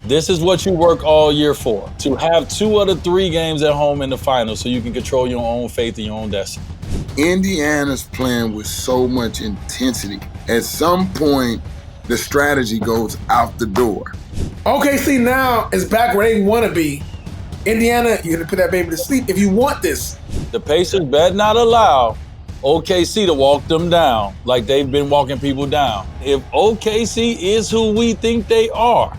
This is what you work all year for, to have 2 of the 3 games at home in the finals so you can control your own fate and your own destiny. Indiana's playing with so much intensity. At some point, the strategy goes out the door. OKC now is back where they want to be. Indiana, you're going to put that baby to sleep if you want this. The Pacers better not allow OKC to walk them down like they've been walking people down. If OKC is who we think they are,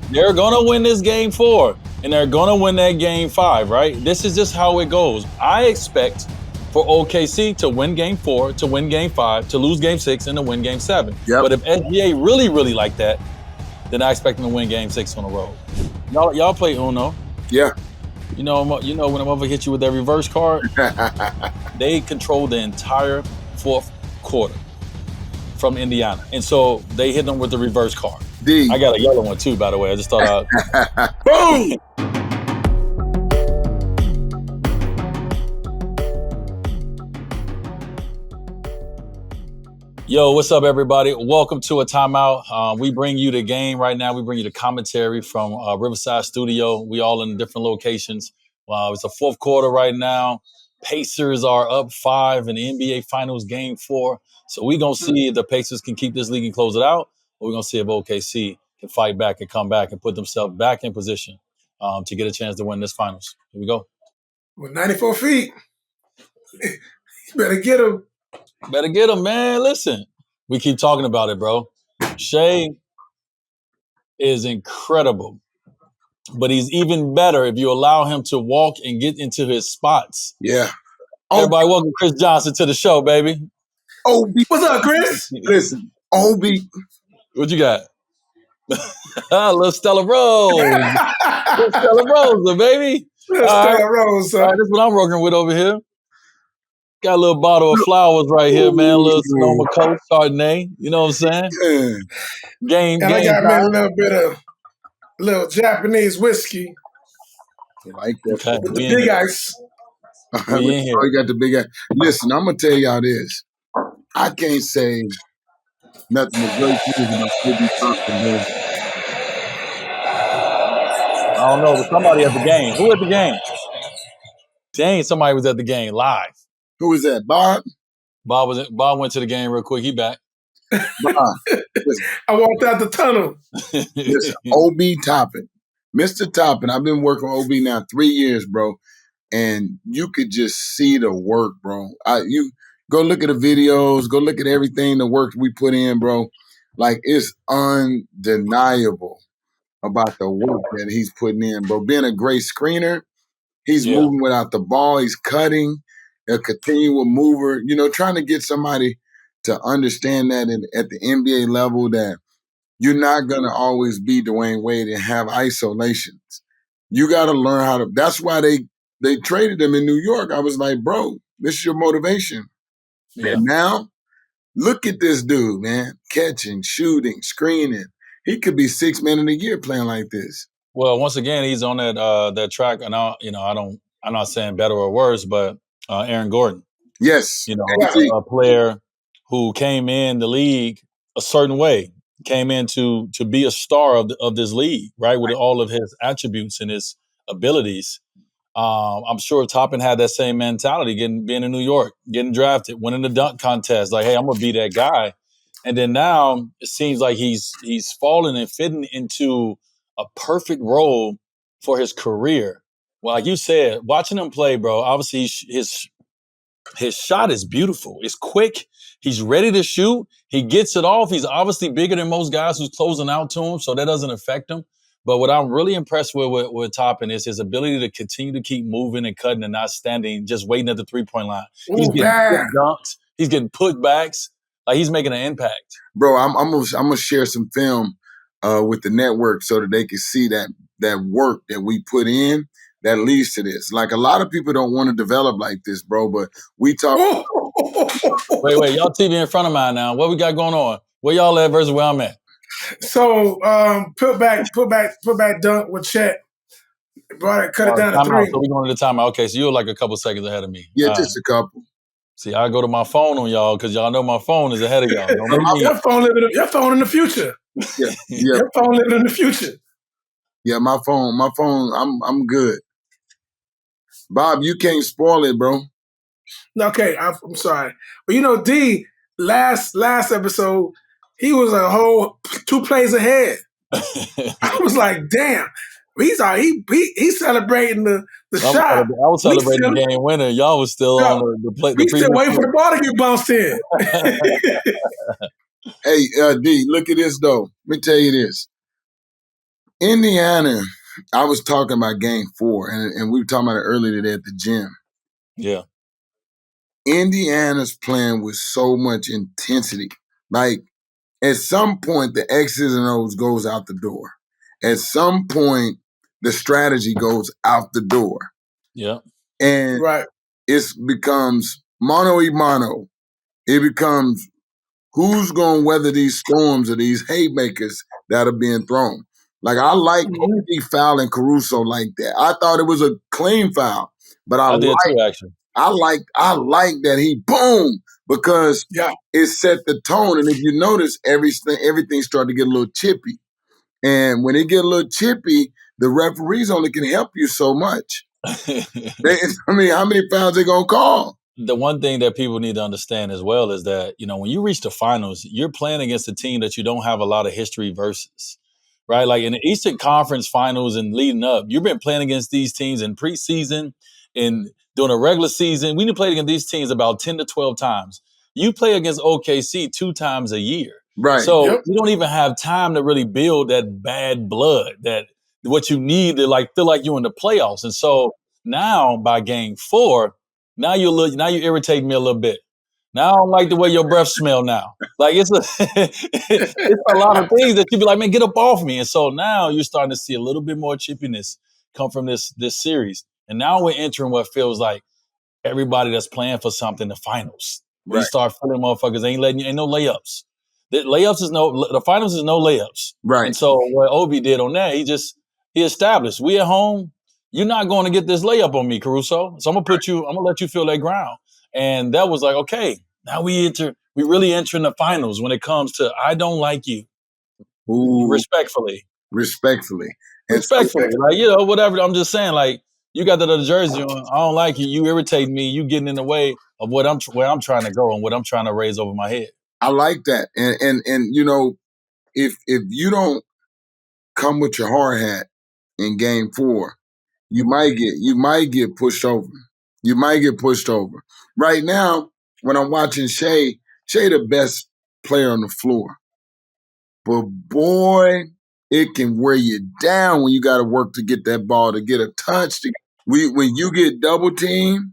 they're going to win this game 4, and they're going to win that game 5, right? This is just how it goes. I expect for OKC to win game 4, to win game 5, to lose game 6, and to win game 7. But if SGA really like that, then I expect them to win game 6 on the road. Y'all play Uno. Yeah. You know when a motherfucker hit you with that reverse card, they control the entire 4th quarter from Indiana. And so they hit them with the reverse card. I got a yellow one too, by the way. I just thought Boom! Yo, what's up, everybody? Welcome to a Timeout. We bring you the game right now. We bring you the commentary from Riverside Studio. We all in different locations. It's the 4th quarter right now. Pacers are up 5 in the NBA Finals Game 4. So we're going to see if the Pacers can keep this league and close it out, or we're going to see if OKC can fight back and come back and put themselves back in position to get a chance to win this Finals. Here we go. With 94 feet, you better get him. Better get him, man. Listen, we keep talking about it, bro. Shai is incredible, but he's even better if you allow him to walk and get into his spots. Yeah. Everybody, welcome Chris Johnson to the show, baby. OB. What's up, Chris? Listen, OB. What you got? Little Stella Rose. Little Stella Rose, baby. Little Stella Rose, son. All right, this is what I'm working with over here. Got a little bottle of flowers right here, man. A little Sonoma Coast Chardonnay. You know what I'm saying? Game. And I got me a little bit of little Japanese whiskey. Like that. Okay, with the big ice. We in here. Oh, you got the big ice. Listen, I'm going to tell y'all this. I can't say nothing but great things about OB Toppin. I don't know, but somebody at the game. Who at the game? Dang, somebody was at the game live. Who was that? Bob? Bob went to the game real quick. He back. Bob. I walked out the tunnel. Listen, OB Toppin. Mr. Toppin, I've been working with OB now 3 years, bro. And you could just see the work, bro. You go look at the videos, go look at everything, the work we put in, bro. Like, it's undeniable about the work that he's putting in, bro. Being a great screener, he's moving without the ball, he's cutting, a continual mover, trying to get somebody to understand that at the NBA level that you're not going to always be Dwyane Wade and have isolations. You got to learn how to – that's why they traded him in New York. I was like, bro, this is your motivation. Yeah. And now, look at this dude, man. Catching, shooting, screening. He could be 6 man of the year playing like this. Well, once again, he's on that track, and I'm not saying better or worse, but Aaron Gordon. Yes. A player who came in the league a certain way, came in to be a star of this league, right? With all of his attributes and his abilities. I'm sure Toppin had that same mentality, being in New York, getting drafted, winning the dunk contest. Like, hey, I'm going to be that guy. And then now it seems like he's fallen and fitting into a perfect role for his career. Well, like you said, watching him play, bro, obviously his shot is beautiful. It's quick. He's ready to shoot. He gets it off. He's obviously bigger than most guys who's closing out to him, so that doesn't affect him. But what I'm really impressed with Toppin is his ability to continue to keep moving and cutting and not standing, just waiting at the three-point line. He's getting dunks. He's getting putbacks. Like, he's making an impact. Bro, I'm gonna share some film with the network so that they can see that work that we put in that leads to this. Like, a lot of people don't want to develop like this, bro, but we talk. Wait, y'all TV in front of mine now. What we got going on? Where y'all at versus where I'm at? So put back dunk with Chet. Cut it down to 3. So we're going to the timeout. Okay, so you're like a couple seconds ahead of me. Yeah, just a couple. See, I go to my phone on y'all because y'all know my phone is ahead of y'all. Your phone in the future. Yeah. Your phone living in the future. Yeah, my phone. I'm good. Bob, you can't spoil it, bro. Okay, I'm sorry, but D last episode he was a whole 2 plays ahead. I was like, damn, he's celebrating the shot. I was celebrating the game winner. Y'all was still on the play. We still waiting for the ball to get bounced in. Hey, D, look at this though. Let me tell you this. Indiana, I was talking about game 4, and we were talking about it earlier today at the gym. Yeah. Indiana's playing with so much intensity. Like, at some point, the X's and O's goes out the door. At some point, the strategy goes out the door. Yeah. And it becomes mano a mano. It becomes who's going to weather these storms or these haymakers that are being thrown. Like, I like OB fouling Caruso like that. I thought it was a clean foul, but I did too, actually. I like that he boom, because it set the tone. And if you notice, everything started to get a little chippy. And when it get a little chippy, the referees only can help you so much. How many fouls they gonna call? The one thing that people need to understand as well is that, when you reach the finals, you're playing against a team that you don't have a lot of history versus, right? Like in the Eastern Conference Finals and leading up, you've been playing against these teams in preseason and during a regular season. We played against these teams about 10 to 12 times. You play against OKC 2 times a year. Right. So you don't even have time to really build that bad blood, that what you need to feel like you're in the playoffs. And so now by game 4, now you irritate me a little bit. Now I don't like the way your breath smell now. Like it's a lot of things that you be like, man, get up off me. And so now you're starting to see a little bit more chippiness come from this series. And now we're entering what feels like everybody that's playing for something, the finals. We start feeling motherfuckers ain't no layups. The finals is no layups. Right. And so what Obi did on that, he established, we at home, you're not going to get this layup on me, Caruso. So I'm gonna let you feel that ground. And that was like, okay, now we really enter in the finals when it comes to I don't like you. Ooh. Respectfully. Like, whatever. I'm just saying, like, you got that other jersey on. I don't like you. You irritate me. You getting in the way of where I'm trying to go and what I'm trying to raise over my head. I like that. And if you don't come with your hard hat in game 4, you might get pushed over. You might get pushed over. Right now, when I'm watching Shai the best player on the floor. But boy, it can wear you down when you got to work to get that ball, to get a touch. When you get double teamed,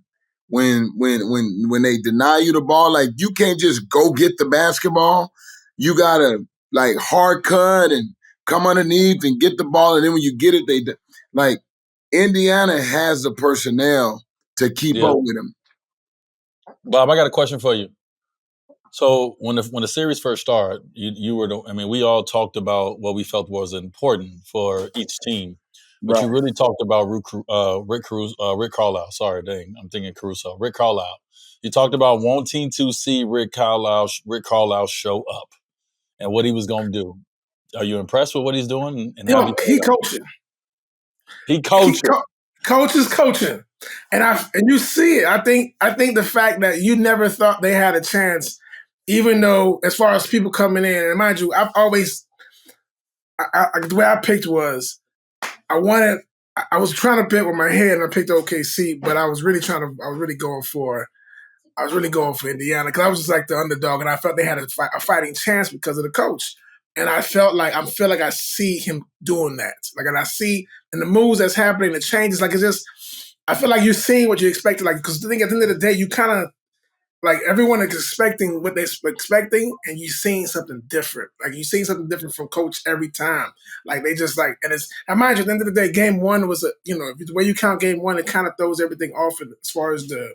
when they deny you the ball, like you can't just go get the basketball. You gotta like hard cut and come underneath and get the ball, and then when you get it, they like Indiana has the personnel to keep up with them. Bob, I got a question for you. So when the series first started, we all talked about what we felt was important for each team. But you really talked about Rick Carlisle. Sorry, dang, I'm thinking Caruso. Rick Carlisle. You talked about wanting to see Rick Carlisle show up and what he was going to do. Are you impressed with what he's doing? And he coaching. He coaching. Coach is coaching, and you see it. I think the fact that you never thought they had a chance, even though as far as people coming in, and mind you, I've always the way I picked was I was trying to pick with my head, and I picked OKC, but I was really going for Indiana because I was just like the underdog, and I felt they had a fighting chance because of the coach. And I feel like I see him doing that. Like, and I see in the moves that's happening, the changes, like it's just, I feel like you're seeing what you expected. Like, because I think at the end of the day, you kind of, like everyone is expecting what they're expecting, and you're seeing something different. Like you're seeing something different from coach every time. Like they just like, and it's, I mind you, at the end of the day, game 1 was the way you count game 1, it kind of throws everything off as far as the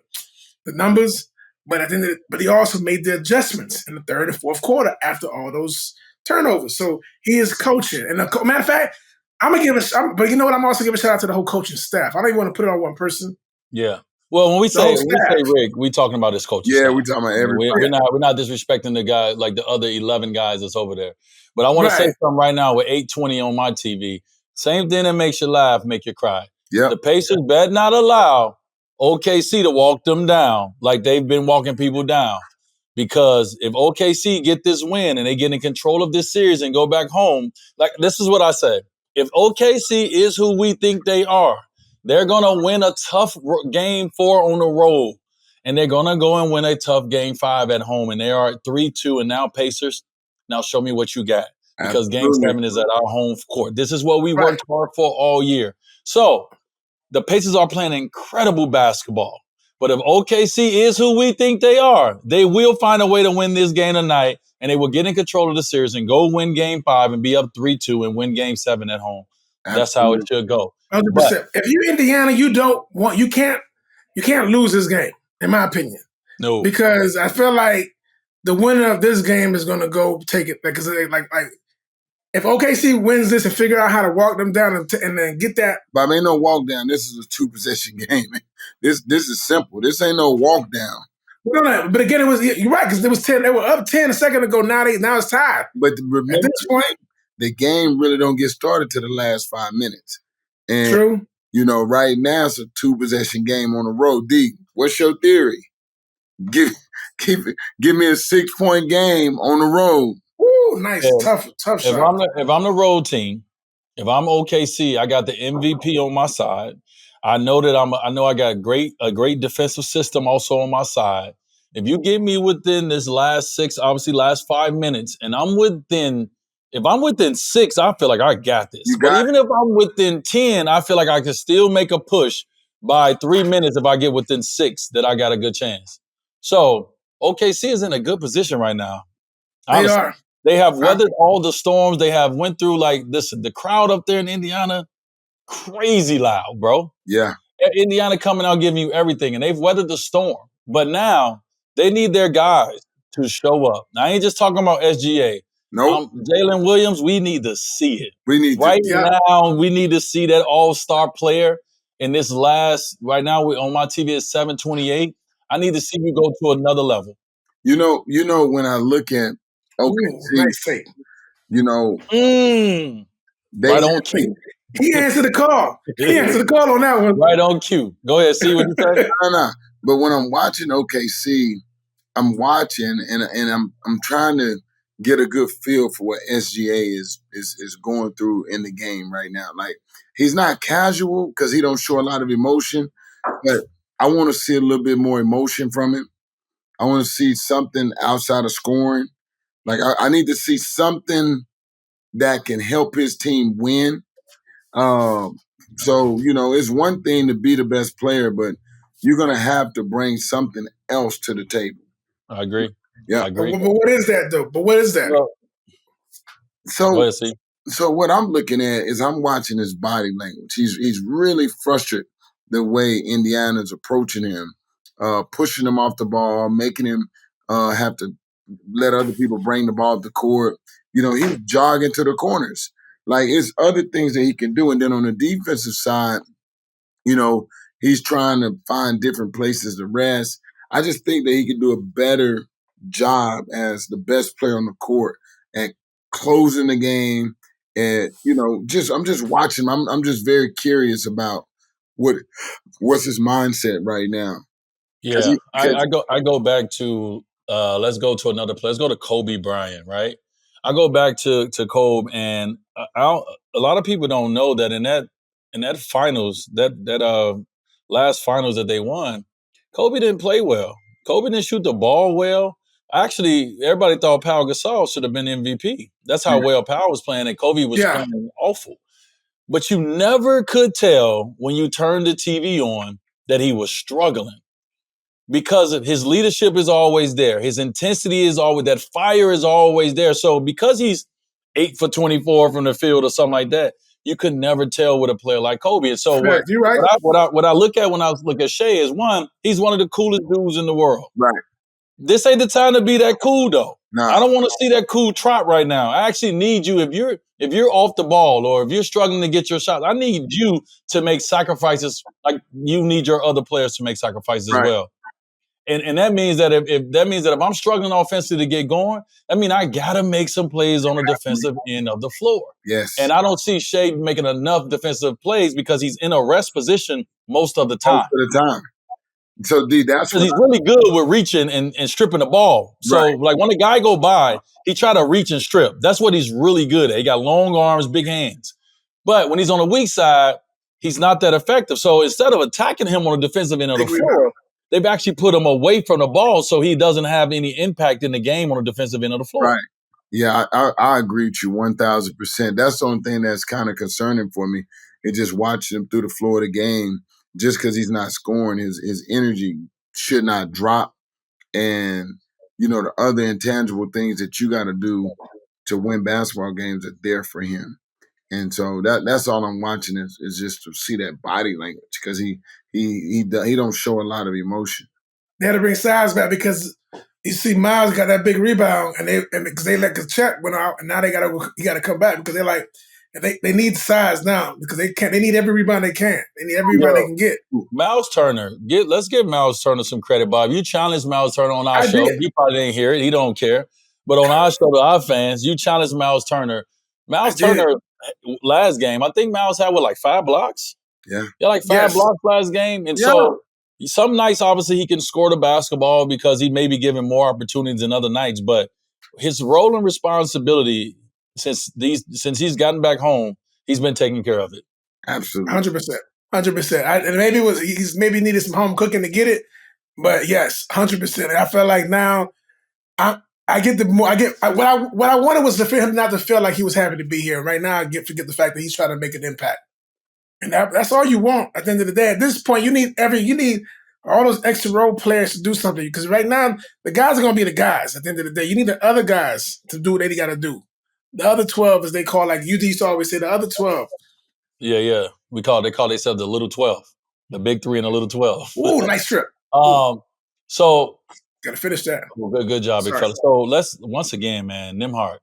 numbers. But at the end but he also made the adjustments in the third and fourth quarter after all those turnovers. So he is coaching. And matter of fact, I'm going to give but you know what? I'm also giving a shout out to the whole coaching staff. I don't even want to put it on one person. Yeah. Well, when we say Rick, we talking about his coaching staff. Yeah, we talking about everybody. We're not disrespecting the guy, like the other 11 guys that's over there. But I want to say something right now with 820 on my TV. Same thing that makes you laugh, make you cry. Yep. The Pacers better not allow OKC to walk them down like they've been walking people down. Because if OKC get this win and they get in control of this series and go back home, like this is what I say. If OKC is who we think they are, they're going to win a tough game 4 on the road. And they're going to go and win a tough game 5 at home. And they are at 3-2. And now Pacers, now show me what you got. Because game 7 is at our home court. This is what we worked hard for all year. So the Pacers are playing incredible basketball. But if OKC is who we think they are, they will find a way to win this game tonight, and they will get in control of the series and go win game 5 and be up 3-2 and win game 7 at home. Absolutely. That's how it should go. 100%. But if you're Indiana, you can't lose this game, in my opinion. No. Because I feel like the winner of this game is going to go take it. Because like if OKC wins this and figure out how to walk them down and then get that. But I mean, no walk down. This is a 2-possession game. This is simple. This ain't no walk down. No. But again, you're right, because it was 10. They were up 10 a second ago. Now it's tied. But remember, at this point, the game really don't get started to the last 5 minutes. And, true. Right now it's a 2-possession game on the road. D, what's your theory? Give me a 6-point game on the road. Ooh, nice, tough shot. If I'm the road team, if I'm OKC, I got the MVP on my side. I know that I got a great defensive system also on my side. If you get me within this last 5 minutes, and if I'm within 6, I feel like I got this. But even if I'm within 10, I feel like I can still make a push by 3 minutes if I get within 6, that I got a good chance. So OKC is in a good position right now. Honestly. They are. They have weathered all the storms. They have went through like this. The crowd up there in Indiana, crazy loud, bro. Yeah. Indiana coming out giving you everything, and they've weathered the storm. But now they need their guys to show up. Now, I ain't just talking about SGA. Nope. Jaylen Williams, we need to see it. We need now. We need to see that all-star player in this last. Right now, on my TV is 7:28. I need to see you go to another level. When I look at OKC, right on cue. He answered the call. He answered the call on that one. Right on cue. Go ahead, see what you said. No. But when I'm watching OKC, I'm watching and I'm trying to get a good feel for what SGA is going through in the game right now. Like, he's not casual because he don't show a lot of emotion, but I want to see a little bit more emotion from him. I want to see something outside of scoring. Like, I need to see something that can help his team win. So, it's one thing to be the best player, but you're going to have to bring something else to the table. I agree. Yeah. I agree. But what is that, though? So what I'm looking at is I'm watching his body language. He's really frustrated the way Indiana's approaching him, pushing him off the ball, making him have to let other people bring the ball up the court. He's jogging to the corners. Like, it's other things that he can do. And then on the defensive side, he's trying to find different places to rest. I just think that he could do a better job as the best player on the court at closing the game. And, I'm just watching. I'm just very curious about what's his mindset right now. Yeah, I go back to let's go to another place. Let's go to Kobe Bryant, right? I go back to Kobe, and a lot of people don't know that in that finals, that last finals that they won, Kobe didn't play well. Kobe didn't shoot the ball well. Actually, everybody thought Pau Gasol should have been MVP. That's how well Pau was playing, and Kobe was playing awful. But you never could tell when you turned the TV on that he was struggling, because of his leadership is always there. His intensity is always, that fire is always there. So because he's 8 for 24 from the field or something like that, you could never tell with a player like Kobe. And so you're right. what I look at when I look at Shea is, one, he's one of the coolest dudes in the world. Right. This ain't the time to be that cool, though. No. I don't want to see that cool trot right now. I actually need you, if you're off the ball or if you're struggling to get your shots, I need you to make sacrifices like you need your other players to make sacrifices as well. And that means that if I'm struggling offensively to get going, I mean I gotta make some plays on the defensive end of the floor. Yes. And I don't see Shea making enough defensive plays because he's in a rest position most of the time. Most of the time. So, D, that's what he's really good with reaching and stripping the ball. So, like when a guy go by, he try to reach and strip. That's what he's really good at. He got long arms, big hands. But when he's on the weak side, he's not that effective. So instead of attacking him on the defensive end of the floor, they've actually put him away from the ball so he doesn't have any impact in the game on the defensive end of the floor. Right. Yeah, I agree with you 1,000%. That's the only thing that's kind of concerning for me. Is just watching him through the floor of the game. Just because he's not scoring, his energy should not drop. And, you know, the other intangible things that you got to do to win basketball games are there for him. And so that's all I'm watching is just to see that body language because he don't show a lot of emotion. They had to bring size back because you see Miles got that big rebound and because they let Kachuk went out and now he got to come back because they're like they need size now because they need every rebound they can. They need every rebound they can get. Miles Turner, let's give Miles Turner some credit, Bob. You challenged Miles Turner on our show. He probably didn't hear it. He don't care. But on our show to our fans, you challenged Miles Turner. Miles Turner last game, I think Miles had like 5 blocks. Yeah. Yeah, like 5 blocks last game. And so some nights, obviously, he can score the basketball because he may be given more opportunities than other nights. But his role and responsibility since he's gotten back home, he's been taking care of it. Absolutely. 100%. And maybe he's maybe needed some home cooking to get it. But yes, 100%. I feel like now what I wanted was for him not to feel like he was happy to be here. Right now, forget the fact that he's trying to make an impact. And that's all you want at the end of the day. At this point, you need all those extra role players to do something. Because right now, the guys are going to be the guys at the end of the day. You need the other guys to do what they got to do. The other 12, as they call, like you used to always say, the other 12. Yeah. They call themselves the little 12. The big 3 and the little 12. Ooh, nice trip. So got to finish that. Well, good job, big fella. So let's once again, man, Nembhard.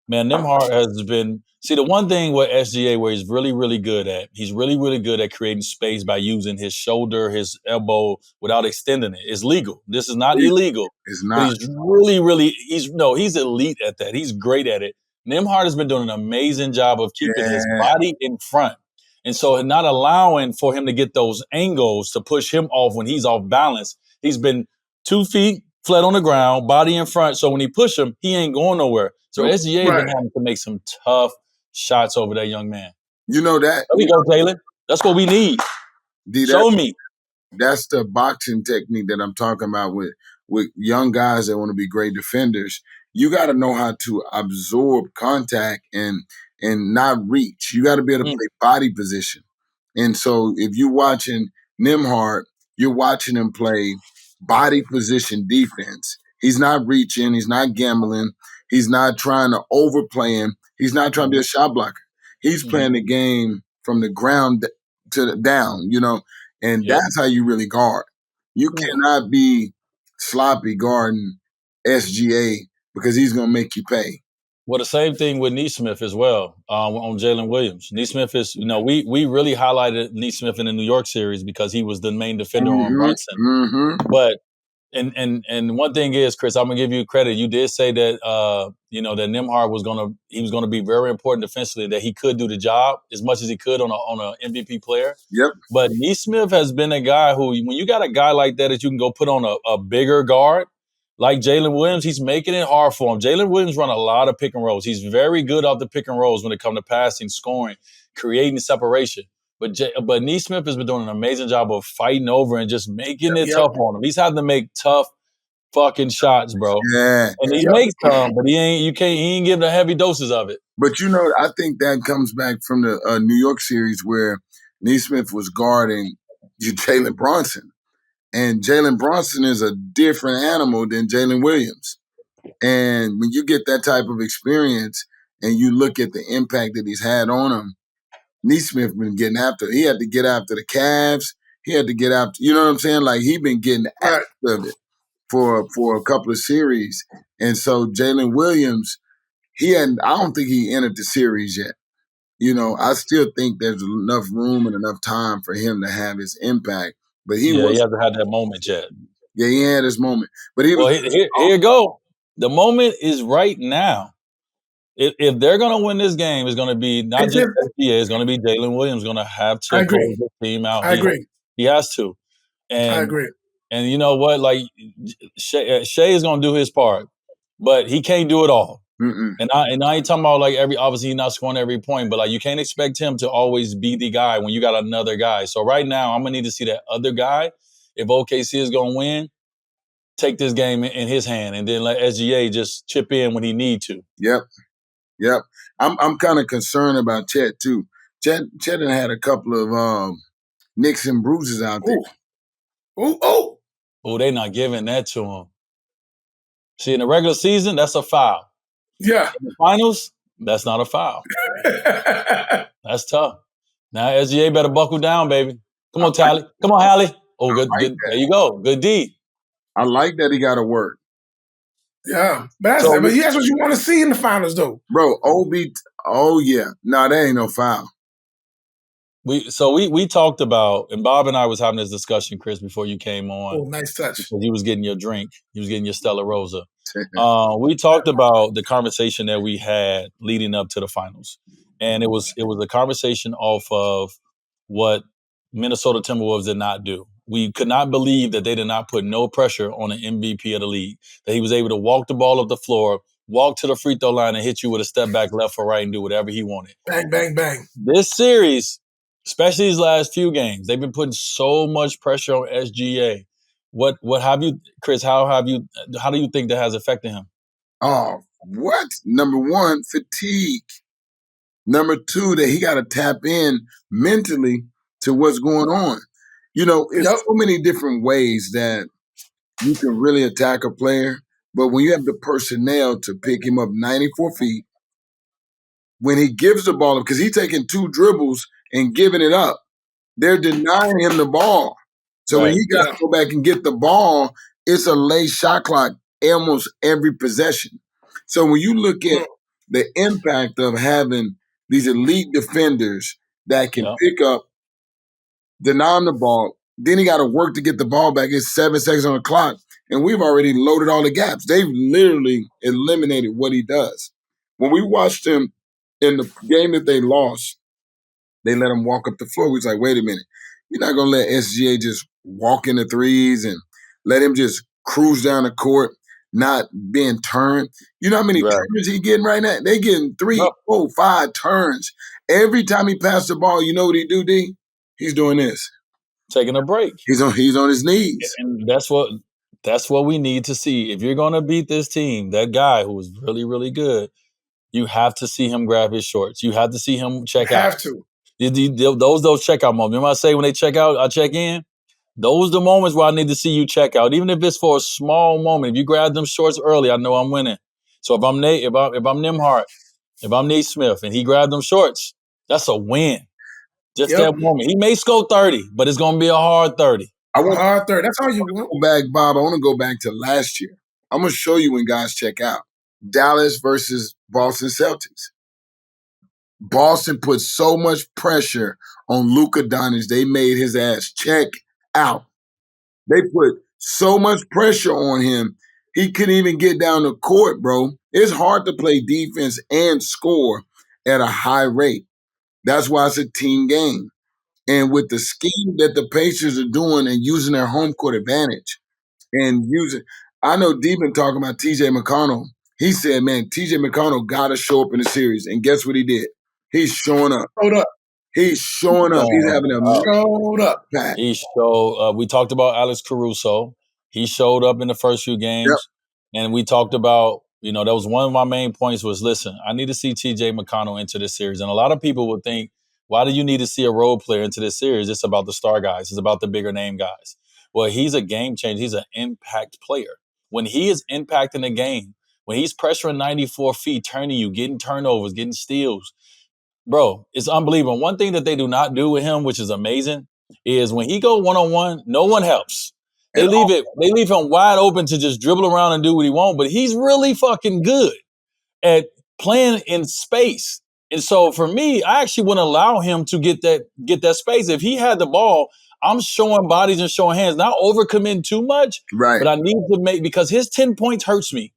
Man, Nembhard has been the one thing with SGA where he's really, really good at. He's really, really good at creating space by using his shoulder, his elbow without extending it. It's legal. This is not illegal. It's not. But he's really, really he's elite at that. He's great at it. Nembhard has been doing an amazing job of keeping his body in front. And so not allowing for him to get those angles to push him off when he's off balance. He's been 2 feet flat on the ground, body in front. So when he push him, he ain't going nowhere. So SGA been having to make some tough shots over that young man. You know that. There we go, Jaylen. That's what we need. Show me. That's the boxing technique that I'm talking about with young guys that want to be great defenders. You got to know how to absorb contact and not reach. You got to be able to play body position. And so if you're watching Nembhard, you're watching him play body position defense. He's not reaching. He's not gambling. He's not trying to overplay him. He's not trying to be a shot blocker. He's playing the game from the ground to the down, you know, and that's how you really guard. You cannot be sloppy guarding SGA because he's going to make you pay. Well, the same thing with N.Smith as well on Jaylen Williams. N.Smith is, we really highlighted N.Smith in the New York series because he was the main defender on Brunson. But and one thing is, Chris, I'm gonna give you credit. You did say that that Nembhard was gonna be very important defensively. That he could do the job as much as he could on a MVP player. Yep. But N.Smith has been a guy who, when you got a guy like that you can go put on a bigger guard, like Jaylen Williams, he's making it hard for him. Jaylen Williams run a lot of pick and rolls. He's very good off the pick and rolls when it comes to passing, scoring, creating separation. But N.Smith has been doing an amazing job of fighting over and just making it tough on him. He's having to make tough fucking shots, bro. Yeah. And he makes some, but he ain't giving the heavy doses of it. But I think that comes back from the New York series where N.Smith was guarding Jalen Brunson. And Jalen Brunson is a different animal than Jaylen Williams. And when you get that type of experience and you look at the impact that he's had on him, N.Smith been getting after. He had to get after the Cavs. He had to get after, you know what I'm saying? Like, he been getting after it for a couple of series. And so Jaylen Williams, I don't think he entered the series yet. I still think there's enough room and enough time for him to have his impact. But he hasn't had that moment yet. Yeah, he had his moment. But he was. Well, here you go. The moment is right now. If they're going to win this game, it's going to be not just SGA. It's going to be Jaylen Williams going to have to close the team out. I agree. He has to. And, I agree. And you know what? Like Shea is going to do his part, but he can't do it all. Mm-mm. And I ain't talking about like obviously he's not scoring every point, but like you can't expect him to always be the guy when you got another guy. So right now, I'm gonna need to see that other guy. If OKC is gonna win, take this game in his hand, and then let SGA just chip in when he need to. Yep. I'm kind of concerned about Chet too. Chet had a couple of nicks and bruises out there. Oh, they're not giving that to him. See, in the regular season, that's a foul. Yeah. In the finals, that's not a foul. That's tough. Now SGA better buckle down, baby. Come on, Tally. Come on, Hallie. Oh, good. There you go. Good D. I like that he got to work. Yeah. But that's what you want to see in the finals, though. Bro, OB, oh, yeah. No, that ain't no foul. We talked about, and Bob and I was having this discussion, Chris, before you came on. Oh, nice touch. He was getting your drink. He was getting your Stella Rosa. We talked about the conversation that we had leading up to the finals. And it was a conversation off of what Minnesota Timberwolves did not do. We could not believe that they did not put no pressure on an MVP of the league, that he was able to walk the ball up the floor, walk to the free throw line and hit you with a step back left or right and do whatever he wanted. Bang, bang, bang. This series, especially these last few games, they've been putting so much pressure on SGA. What have you, Chris, how do you think that has affected him? Oh, what? Number one, fatigue. Number two, that he got to tap in mentally to what's going on. You know, it's so many different ways that you can really attack a player, but when you have the personnel to pick him up 94 feet, when he gives the ball up, because he's taking 2 dribbles and giving it up, they're denying him the ball. So when he got to go back and get the ball, it's a late shot clock almost every possession. So when you look at the impact of having these elite defenders that can pick up, deny him the ball, then he got to work to get the ball back. It's 7 seconds on the clock, and we've already loaded all the gaps. They've literally eliminated what he does. When we watched him in the game that they lost, they let him walk up the floor. We was like, wait a minute. You're not going to let SGA just walk in the threes and let him just cruise down the court, not being turned. You know how many turns he getting right now? They getting 3, 4, 5 turns. Every time he passed the ball, you know what he do, D? He's doing this. Taking a break. He's on his knees. And that's what we need to see. If you're going to beat this team, that guy who is really, really good, you have to see him grab his shorts. You have to see him check out. Have to. Those checkout moments. Remember I say when they check out, I check in? Those are the moments where I need to see you check out. Even if it's for a small moment. If you grab them shorts early, I know I'm winning. So if I'm Nembhard, if I'm N.Smith and he grabbed them shorts, that's a win. Just that moment. He may score 30, but it's going to be a hard 30. Hard 30. That's all you want. Go back, Bob. I want to go back to last year. I'm going to show you when guys check out. Dallas versus Boston Celtics. Boston put so much pressure on Luka Doncic, they made his ass check out. They put so much pressure on him, he couldn't even get down the court, bro. It's hard to play defense and score at a high rate. That's why it's a team game. And with the scheme that the Pacers are doing and using their home court advantage and I know Deep been talking about TJ McConnell. He said, man, TJ McConnell got to show up in the series. And guess what he did? He's showing up. He's showing up. He's having showed up. He showed. We talked about Alex Caruso. He showed up in the first few games, and we talked about. That was one of my main points. Was listen, I need to see T.J. McConnell into this series, and a lot of people would think, why do you need to see a role player into this series? It's about the star guys. It's about the bigger name guys. Well, he's a game changer. He's an impact player. When he is impacting the game, when he's pressuring 94 feet, turning you, getting turnovers, getting steals. Bro, it's unbelievable. One thing that they do not do with him, which is amazing, is when he go one-on-one, no one helps. They leave him wide open to just dribble around and do what he wants, but he's really fucking good at playing in space. And so for me, I actually wouldn't allow him to get that space. If he had the ball, I'm showing bodies and showing hands, not overcommitting too much, Right. but I need to make, because his 10 points hurts me.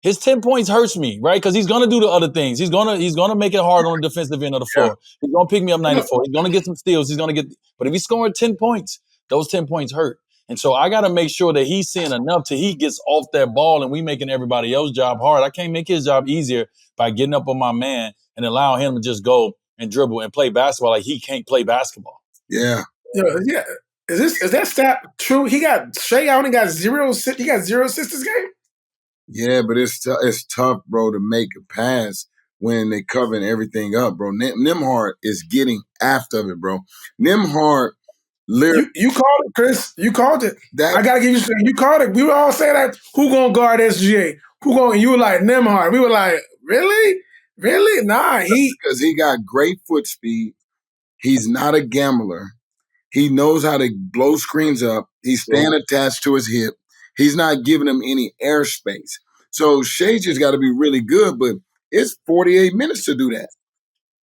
His 10 points hurts me, right? Because he's gonna do the other things. He's gonna make it hard on the defensive end of the floor. He's gonna pick me up 94. He's gonna get some steals. But if he's scoring 10 points, those 10 points hurt. And so I gotta make sure that he's seeing enough till he gets off that ball and we making everybody else's job hard. I can't make his job easier by getting up on my man and allowing him to just go and dribble and play basketball like he can't play basketball. Yeah. Is that stat true? Shai only got 0 assists. He got 0 assists this game? Yeah, but it's tough, bro, to make a pass when they covering everything up, bro. Nembhard is getting after it, bro. Nembhard literally. You called it, Chris. You called it. I gotta give you. You called it. We were all saying that. Who gonna guard SGA? And you were like Nembhard. We were like, really? Nah, because he got great foot speed. He's not a gambler. He knows how to blow screens up. He's staying attached to his hip. He's not giving him any airspace. So Shai just got to be really good, but it's 48 minutes to do that.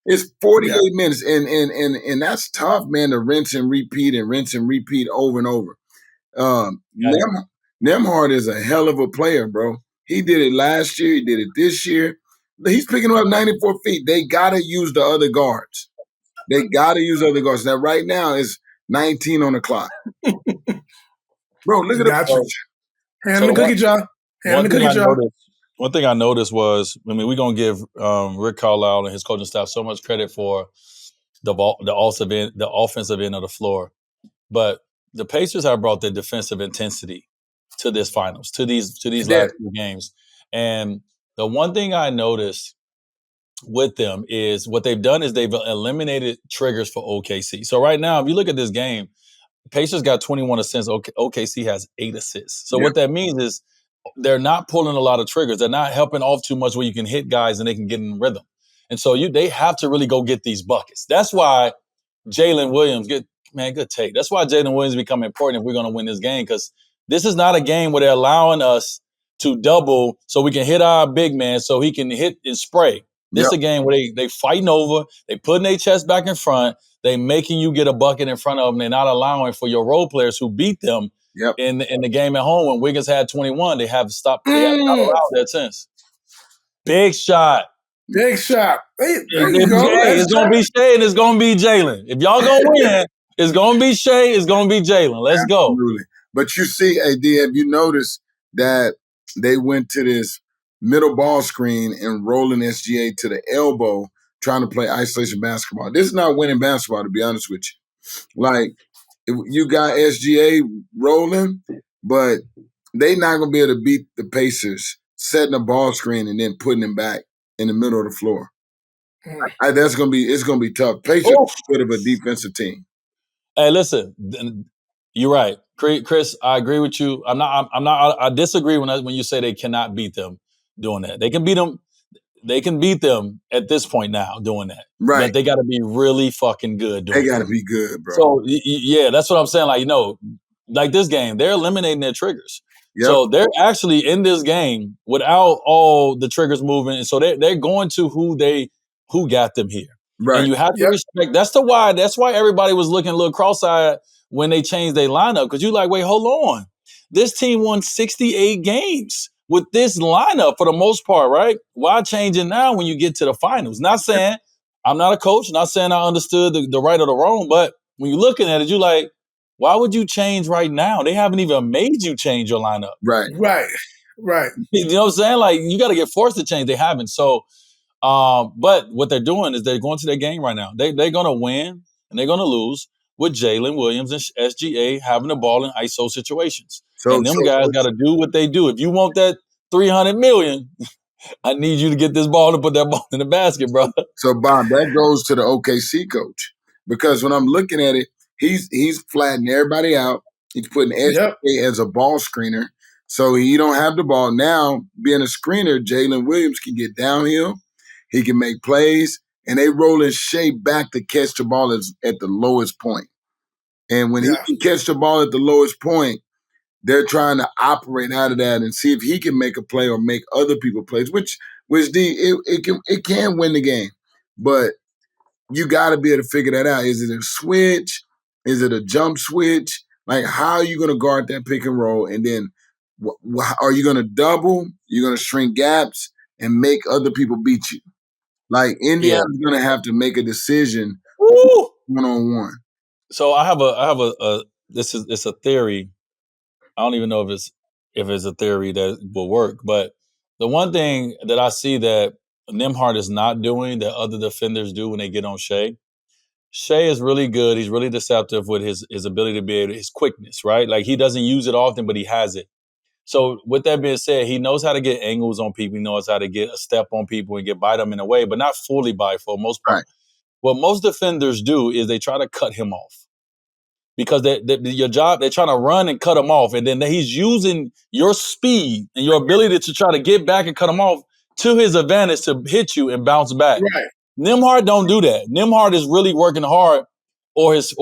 It's 48 minutes, and that's tough, man, to rinse and repeat over and over. Nembhard is a hell of a player, bro. He did it last year. He did it this year. He's picking up 94 feet. They got to use the other guards. Now, right now, it's 19 on the clock. Bro, look at the hand the cookie jar. One thing I noticed was, we're going to give Rick Carlisle and his coaching staff so much credit for the offensive end of the floor. But the Pacers have brought their defensive intensity to this finals, to these last two games. And the one thing I noticed with them is what they've done is they've eliminated triggers for OKC. So right now, if you look at this game, Pacers got 21 assists. OKC has 8 assists. So what that means is they're not pulling a lot of triggers. They're not helping off too much where you can hit guys and they can get in rhythm. And so they have to really go get these buckets. That's why Jaylen Williams, good take. That's why Jaylen Williams become important if we're going to win this game, because this is not a game where they're allowing us to double so we can hit our big man so he can hit and spray. This is a game where they fighting over, they putting their chest back in front, they making you get a bucket in front of them. They're not allowing for your role players who beat them in the game at home. When Wiggins had 21, they have stopped. They have not allowed that since. Big shot. There you go. It's going to be Shai and it's going to be Jaylen. If y'all going to win, it's going to be Shai, it's going to be Jaylen. Let's go. But you see, AD, have you noticed that they went to this middle ball screen and rolling SGA to the elbow, trying to play isolation basketball? This is not winning basketball, to be honest with you. Like, you got SGA rolling, but they not going to be able to beat the Pacers setting a ball screen and then putting him back in the middle of the floor. It's going to be tough. Pacers are a bit of a defensive team. Hey, listen, you're right, Chris. I agree with you. I disagree when you say they cannot beat them doing that. They can beat them. They can beat them at this point now doing that. Right. But they got to be really fucking good doing that. They got to be good, bro. So, that's what I'm saying. Like, like this game, they're eliminating their triggers. Yep. So they're actually in this game without all the triggers moving. And so they're going to who got them here. Right. And you have to respect. That's why everybody was looking a little cross-eyed when they changed their lineup. Because you're like, wait, hold on. This team won 68 games with this lineup for the most part, right? Why change it now when you get to the finals? Not saying I'm not a coach, not saying I understood the right or the wrong, but when you're looking at it, you're like, why would you change right now? They haven't even made you change your lineup. Right. You know what I'm saying? Like, you got to get forced to change. They haven't. So, but what they're doing is they're going to their game right now. They're going to win and they're going to lose with Jaylen Williams and SGA having the ball in ISO situations. And them guys got to do what they do. If you want that $300 million, I need you to get this ball and put that ball in the basket, bro. So, Bob, that goes to the OKC coach. Because when I'm looking at it, he's flattening everybody out. He's putting SGA as a ball screener. So he don't have the ball. Now, being a screener, Jaylen Williams can get downhill. He can make plays. And they rolling Shai back to catch the ball at the lowest point. And when he can catch the ball at the lowest point, they're trying to operate out of that and see if he can make a play or make other people plays, which it can win the game. But you got to be able to figure that out. Is it a switch? Is it a jump switch? Like, how are you going to guard that pick and roll? And then are you going to double? You're going to shrink gaps and make other people beat you. Like, Indiana's going to have to make a decision one-on-one. So I have a it's a theory. I don't even know if it's a theory that will work, but the one thing that I see that Nembhard is not doing that other defenders do when they get on Shai is really good. He's really deceptive with his ability to be able his quickness, right? Like he doesn't use it often, but he has it. So with that being said, he knows how to get angles on people. He knows how to get a step on people and bite them in a way, but not fully bite for the most part. Right. What most defenders do is they try to cut him off. Because your job, they're trying to run and cut him off. And then he's using your speed and your ability to try to get back and cut him off to his advantage to hit you and bounce back. Right. Nembhard don't do that. Nembhard is really working hard, or his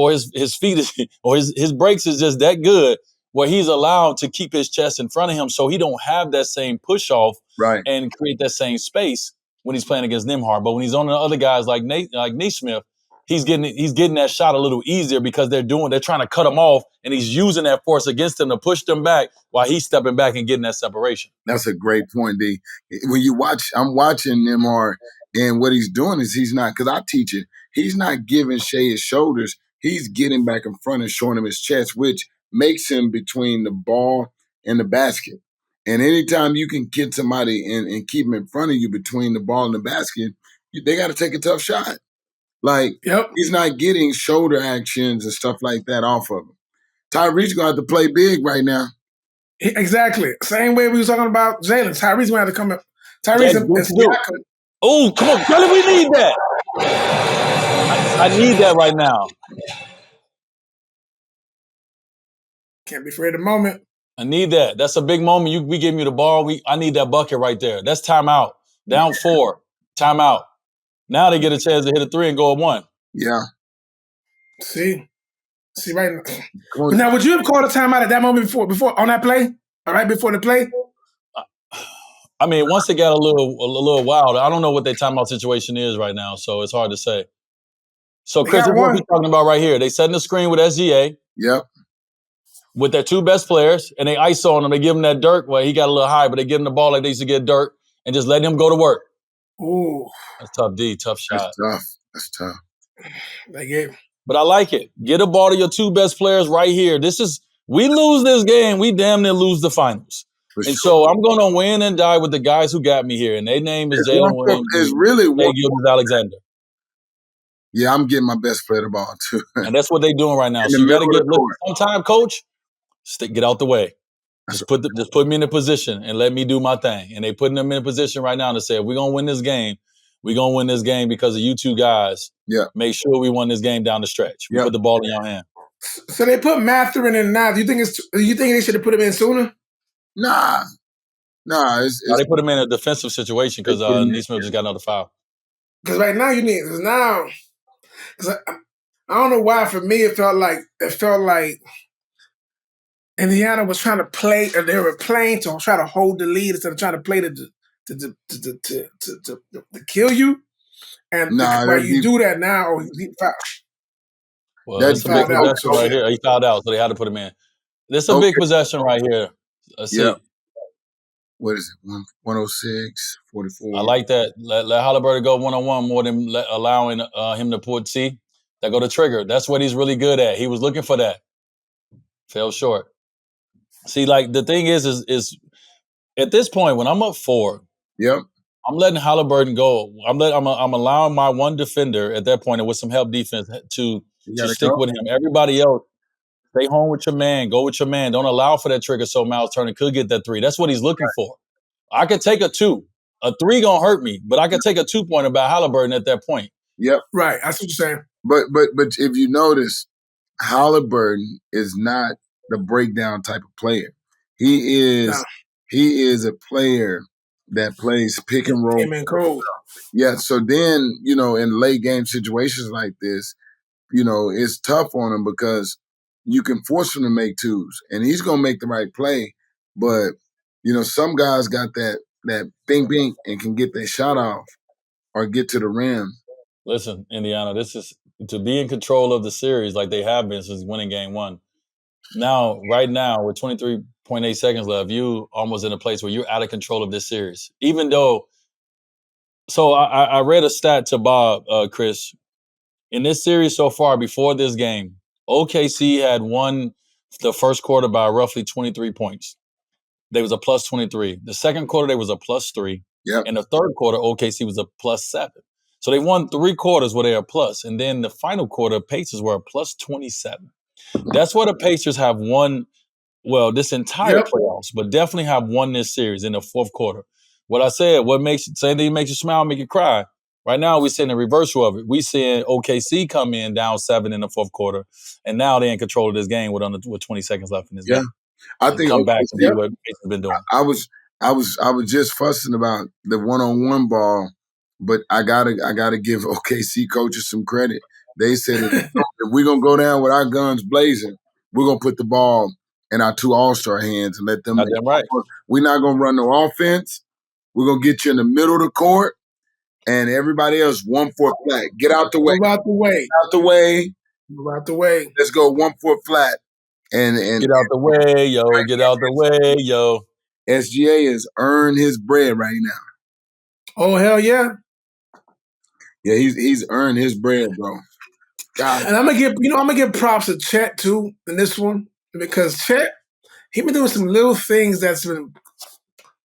feet is, or his breaks is just that good where he's allowed to keep his chest in front of him so he don't have that same push off Right. and create that same space when he's playing against Nembhard. But when he's on the other guys like N.Smith, he's getting that shot a little easier because they're trying to cut him off, and he's using that force against them to push them back while he's stepping back and getting that separation. That's a great point, D. When you watch, I'm watching Nembhard, and what he's doing is he's not, because I teach it, he's not giving Shai his shoulders. He's getting back in front and showing him his chest, which makes him between the ball and the basket. And anytime you can get somebody and keep him in front of you between the ball and the basket, they got to take a tough shot. Like, He's not getting shoulder actions and stuff like that off of him. Tyreek's going to have to play big right now. Exactly. Same way we were talking about Jaylen. Tyreek's going to have to come up. Tyrese and Siakam. Oh, come on, Kelly, we need that. I need that right now. Can't be afraid of the moment. I need that. That's a big moment. We give me the ball. I need that bucket right there. That's timeout. Down 4. Timeout. Now they get a chance to hit a 3 and go at 1. Yeah. See right now. Now, would you have called a timeout at that moment before on that play? All right, before the play? I mean, once it got a little wild, I don't know what their timeout situation is right now, so it's hard to say. So, Chris, this is what we're talking about right here. They setting the screen with SGA. Yep. With their 2 best players, and they ISO on him. They give him that Dirk. Well, he got a little high, but they give him the ball like they used to get Dirk and just let him go to work. Ooh. That's tough, D. Tough shot. That's tough. But I like it. Get a ball to your 2 best players right here. We lose this game, we damn near lose the finals. So I'm going to win and die with the guys who got me here, and their name is Jaylen Williams. It's really Alexander. Yeah, I'm getting my best player the ball too. And that's what they're doing right now. So you got to get sometime, coach. Get out the way. Just put me in a position and let me do my thing. And they putting them in a position right now to say, if we're going to win this game, we're going to win this game because of you 2 guys. Yeah. Make sure we won this game down the stretch. We put the ball in your hand. So they put Matherin in now. Do you think they should have put him in sooner? Nah. They put him in a defensive situation because N.Smith just got another foul. Because right now because I don't know why. For me, it felt like Indiana was trying to play, or they were playing to try to hold the lead instead of trying to play to kill you. And while you do that now, he fouled. Well, that's a big possession right here. He fouled out, so they had to put him in. This is a big possession right here. Let's see. What is it? 106, 44. I like that. Let Halliburton go one-on-one more than allowing him to put that go to trigger. That's what he's really good at. He was looking for that. Fell short. See, like the thing is at this point when I'm up 4, I'm letting Halliburton go. I'm allowing my one defender at that point and with some help defense to stick with him. Everybody else, stay home with your man. Go with your man. Don't allow for that trigger so Miles Turner could get that 3. That's what he's looking for. I could take a 2. A 3 gonna hurt me, but I could take a 2-pointer by Halliburton at that point. Yep. Right. That's what you're saying. But if you notice, Halliburton is not the breakdown type of player. He is a player that plays pick and roll. Him and Cole. Yeah. So then, in late game situations like this, it's tough on him because you can force him to make 2s, and he's gonna make the right play. But some guys got that bing bing and can get their shot off or get to the rim. Listen, Indiana, this is to be in control of the series like they have been since winning game one. Now, right now, with 23.8 seconds left, you almost in a place where you're out of control of this series. Even though, so I read a stat to Bob, Chris. In this series so far, before this game, OKC had won the first quarter by roughly 23 points. They was a plus 23. The second quarter, they was a plus 3. Yep. And the third quarter, OKC was a plus 7. So they won 3 quarters where they are plus. And then the final quarter, Pacers were a plus 27. That's what the Pacers have won, well, this entire playoffs, but definitely have won this series in the fourth quarter. What I said, same thing makes you smile, make you cry. Right now, we're seeing the reversal of it. We're seeing OKC come in down 7 in the fourth quarter, and now they're in control of this game with 20 seconds left in this game. I think come back to be what Pacers been doing. I was just fussing about the one-on-one ball, but I gotta give OKC coaches some credit. They said if we're gonna go down with our guns blazing, we're gonna put the ball in our 2 all-star hands and let them. Damn right. We're not gonna run no offense. We're gonna get you in the middle of the court, and everybody else 1 foot flat. Get out the way. Move out the way. Out the way. Move out the way. Let's go 1 foot flat. And get out the way, yo. Get out the way, yo. SGA has earned his bread right now. Oh hell yeah! Yeah, he's earned his bread, bro. God. And I'm gonna give props to Chet too in this one because Chet, he been doing some little things that's been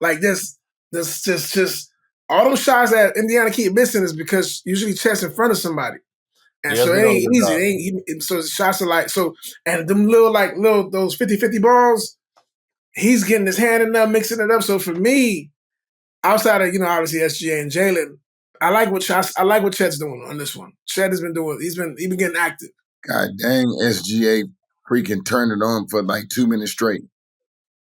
like this just all those shots that Indiana keep missing is because usually Chet's in front of somebody. And so it ain't easy. So the shots are like and them little those 50-50 balls, he's getting his hand in there, mixing it up. So for me, outside of obviously SGA and Jaylen, I like what Chet's doing on this one. Chet has been doing. He's been getting active. God dang, SGA freaking turned it on for like 2 minutes straight.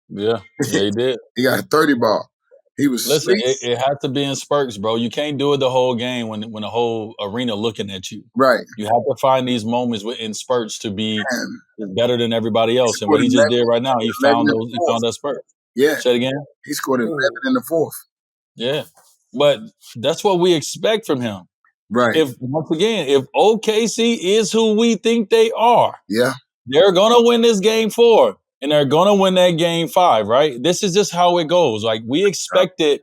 Yeah, he did. He got a 30 ball. He was. Listen, it had to be in spurts, bro. You can't do it the whole game when the whole arena looking at you. Right. You have to find these moments in spurts to be better than everybody else. And what he just did right now, he found that spurt. Yeah. Say it again. He scored 11 in the fourth. Yeah, but that's what we expect from him. Right. If OKC is who we think they are, they're gonna win this game 4. And they're going to win that game 5, right? This is just how it goes. Like, we expected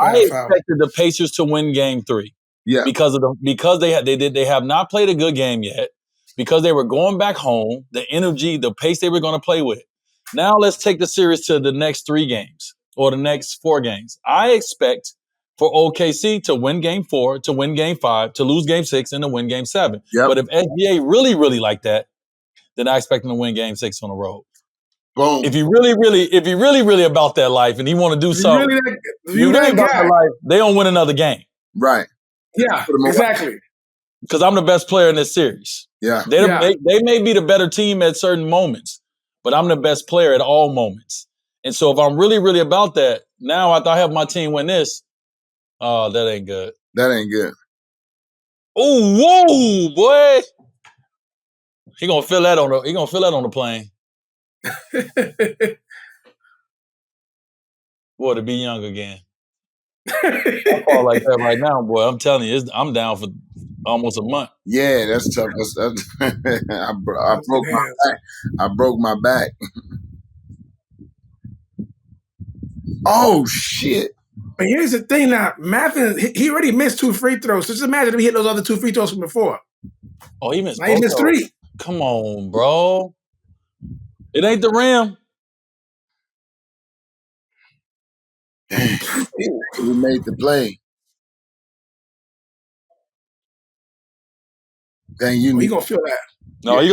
I expected the Pacers to win game 3. Yeah. Because they have not played a good game yet, because they were going back home, the energy, the pace they were going to play with. Now let's take the series to the next 3 games or the next 4 games. I expect for OKC to win game 4, to win game 5, to lose game 6, and to win game 7. Yep. But if SGA really, really like that, then I expect him to win game 6 on the road. Boom. If you really about that life and he want to do something, about that life, they don't win another game. Right. Yeah, exactly. Because I'm the best player in this series. Yeah. They may be the better team at certain moments, but I'm the best player at all moments. And so if I'm really, really about that, now after I have my team win this, oh, that ain't good. That ain't good. Oh, whoa, boy. He gonna feel that on the plane. Boy, to be young again. I fall like that right now, boy. I'm telling you, I'm down for almost a month. Yeah, that's tough. I broke my back. I broke my back. Oh shit! But here's the thing now, Mateen, he already missed 2 free throws. So just imagine if he hit those other 2 free throws from before. Oh, he missed. He missed 3. Come on, bro. It ain't the rim. We made the play. Dang, he gonna feel that. No, he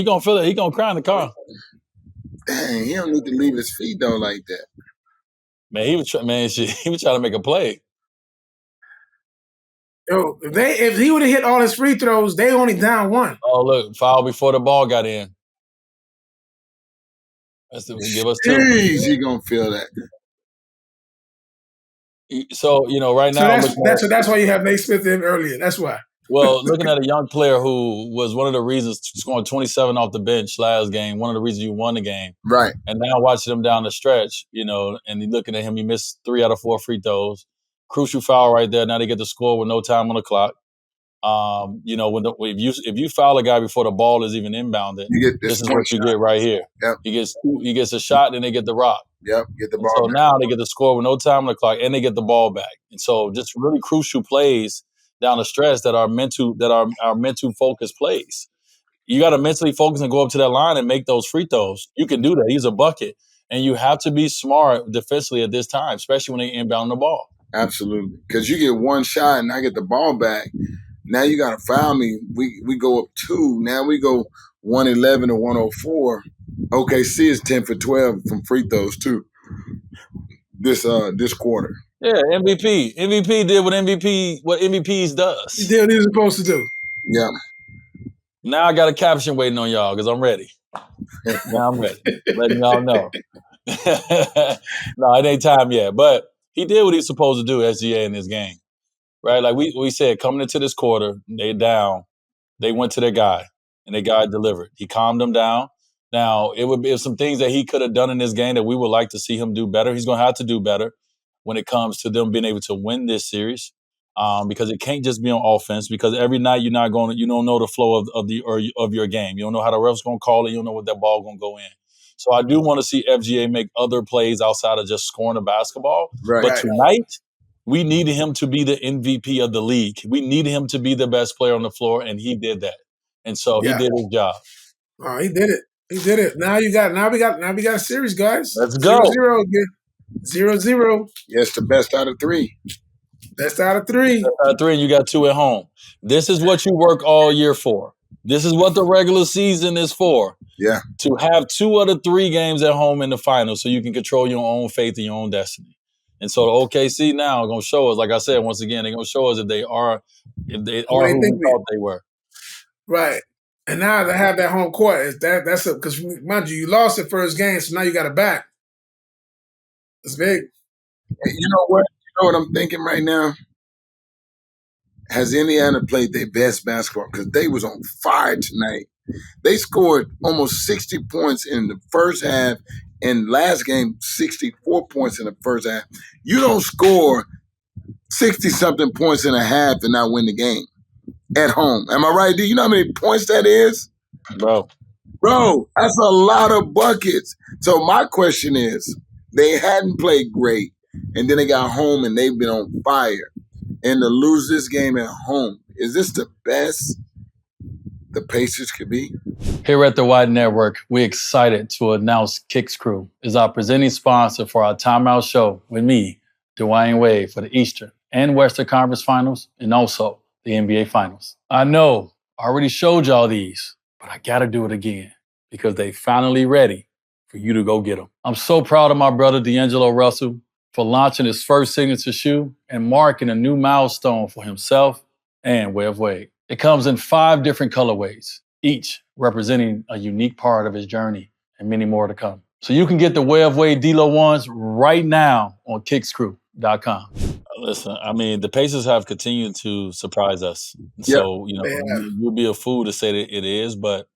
gonna feel it. He gonna cry in the car. Dang, he don't need to leave his feet though like that. Man, he was trying to make a play. Yo, if he would have hit all his free throws, they only down 1. Oh, look, foul before the ball got in. Give us 2. Jeez, he gonna feel that. So, right now. So that's why you have N.Smith in earlier. That's why. Well, looking at a young player who was one of the reasons scoring 27 off the bench last game, one of the reasons you won the game. Right. And now watching him down the stretch, and looking at him, he missed 3 out of 4 free throws. Crucial foul right there. Now they get the score with no time on the clock. If you foul a guy before the ball is even inbounded, this is what you get right here. Yep. He gets a shot, then they get the rock. Yep, get the ball. So now they get the score with no time on the clock, and they get the ball back. And so just really crucial plays down the stretch that are meant to focus plays. You got to mentally focus and go up to that line and make those free throws. You can do that. He's a bucket. And you have to be smart defensively at this time, especially when they inbound the ball. Absolutely. Because you get one shot and I get the ball back. Now you got to foul me. We go up 2. Now we go 111 to 104. OKC is 10 for 12 from free throws too. This quarter. Yeah, MVP. MVP did what MVPs does. He did what he was supposed to do. Yeah. Now I got a caption waiting on y'all because I'm ready. Now I'm ready. Letting y'all know. No, it ain't time yet. But he did what he's supposed to do, SGA, in this game. Right? Like we said, coming into this quarter, they down. They went to their guy, and their guy delivered. He calmed them down. Now, it would be some things that he could have done in this game that we would like to see him do better. He's going to have to do better when it comes to them being able to win this series, because it can't just be on offense. Because every night you don't know the flow of your game. You don't know how the ref's going to call it. You don't know what that ball going to go in. So I do want to see FGA make other plays outside of just scoring the basketball. Right. But tonight, we needed him to be the MVP of the league. We needed him to be the best player on the floor, and he did that. And so he did his job. Oh, he did it. He did it. Now we got a series, guys. Let's go. 0-0 again. 0-0. Yes, the best out of 3. Best out of 3. Best out of 3, and you got 2 at home. This is what you work all year for. This is what the regular season is for. Yeah. To have 2 out of 3 games at home in the finals so you can control your own fate and your own destiny. And so the OKC now are going to show us, like I said, once again, they're going to show us if they are who we thought they were. Right. And now to have that home court, that's because mind you lost the first game, so now you got it back. It's big. You know what? You know what I'm thinking right now? Has Indiana played their best basketball? Because they was on fire tonight. They scored almost 60 points in the first half, and last game 64 points in the first half. You don't score 60-something points in a half and not win the game at home. Am I right? Do you know how many points that is? Bro, that's a lot of buckets. So my question is, they hadn't played great, and then they got home and they've been on fire. And to lose this game at home, is this the best the Pacers could be? Here at the Wide Network, we're excited to announce Kicks Crew is our presenting sponsor for our Timeout show with me, Dwyane Wade, for the Eastern and Western Conference Finals, and also the NBA Finals. I know I already showed y'all these, but I got to do it again because they finally ready for you to go get them. I'm so proud of my brother, D'Angelo Russell, for launching his first signature shoe and marking a new milestone for himself and Wade. It comes in 5 different colorways, each representing a unique part of his journey and many more to come. So you can get the Wade D-Lo ones right now on kickscrew.com. Listen, I mean, the Pacers have continued to surprise us. So, you'll be a fool to say that it is, but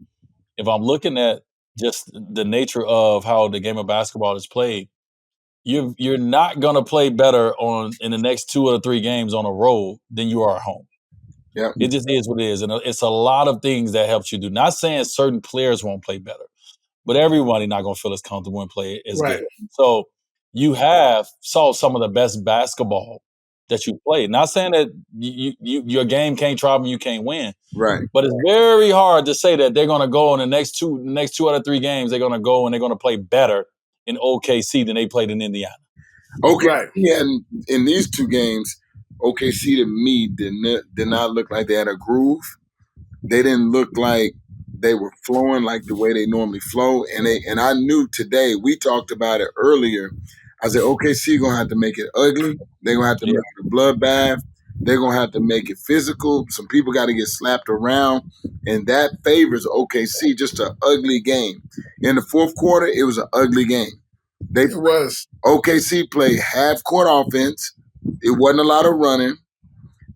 if I'm looking at just the nature of how the game of basketball is played, you're not going to play better in the next 2 or 3 games on a road than you are at home. Yeah. It just is what it is. And it's a lot of things that helps you do. Not saying certain players won't play better, but everybody not going to feel as comfortable and play as good. So you saw some of the best basketball that you played. Not saying that your game can't travel and you can't win. Right. But it's very hard to say that they're going to go in the next 2 out of 3 games, they're going to go and they're going to play better in OKC than they played in Indiana. Okay. Right. Yeah, and in these 2 games, OKC to me did not look like they had a groove. They didn't look like they were flowing like the way they normally flow. And I knew today, we talked about it earlier. I said, OKC going to have to make it ugly. They're going to have to make it a bloodbath. They're going to have to make it physical. Some people got to get slapped around. And that favors OKC, just an ugly game. In the fourth quarter, it was an ugly game. It was. OKC played half-court offense. It wasn't a lot of running.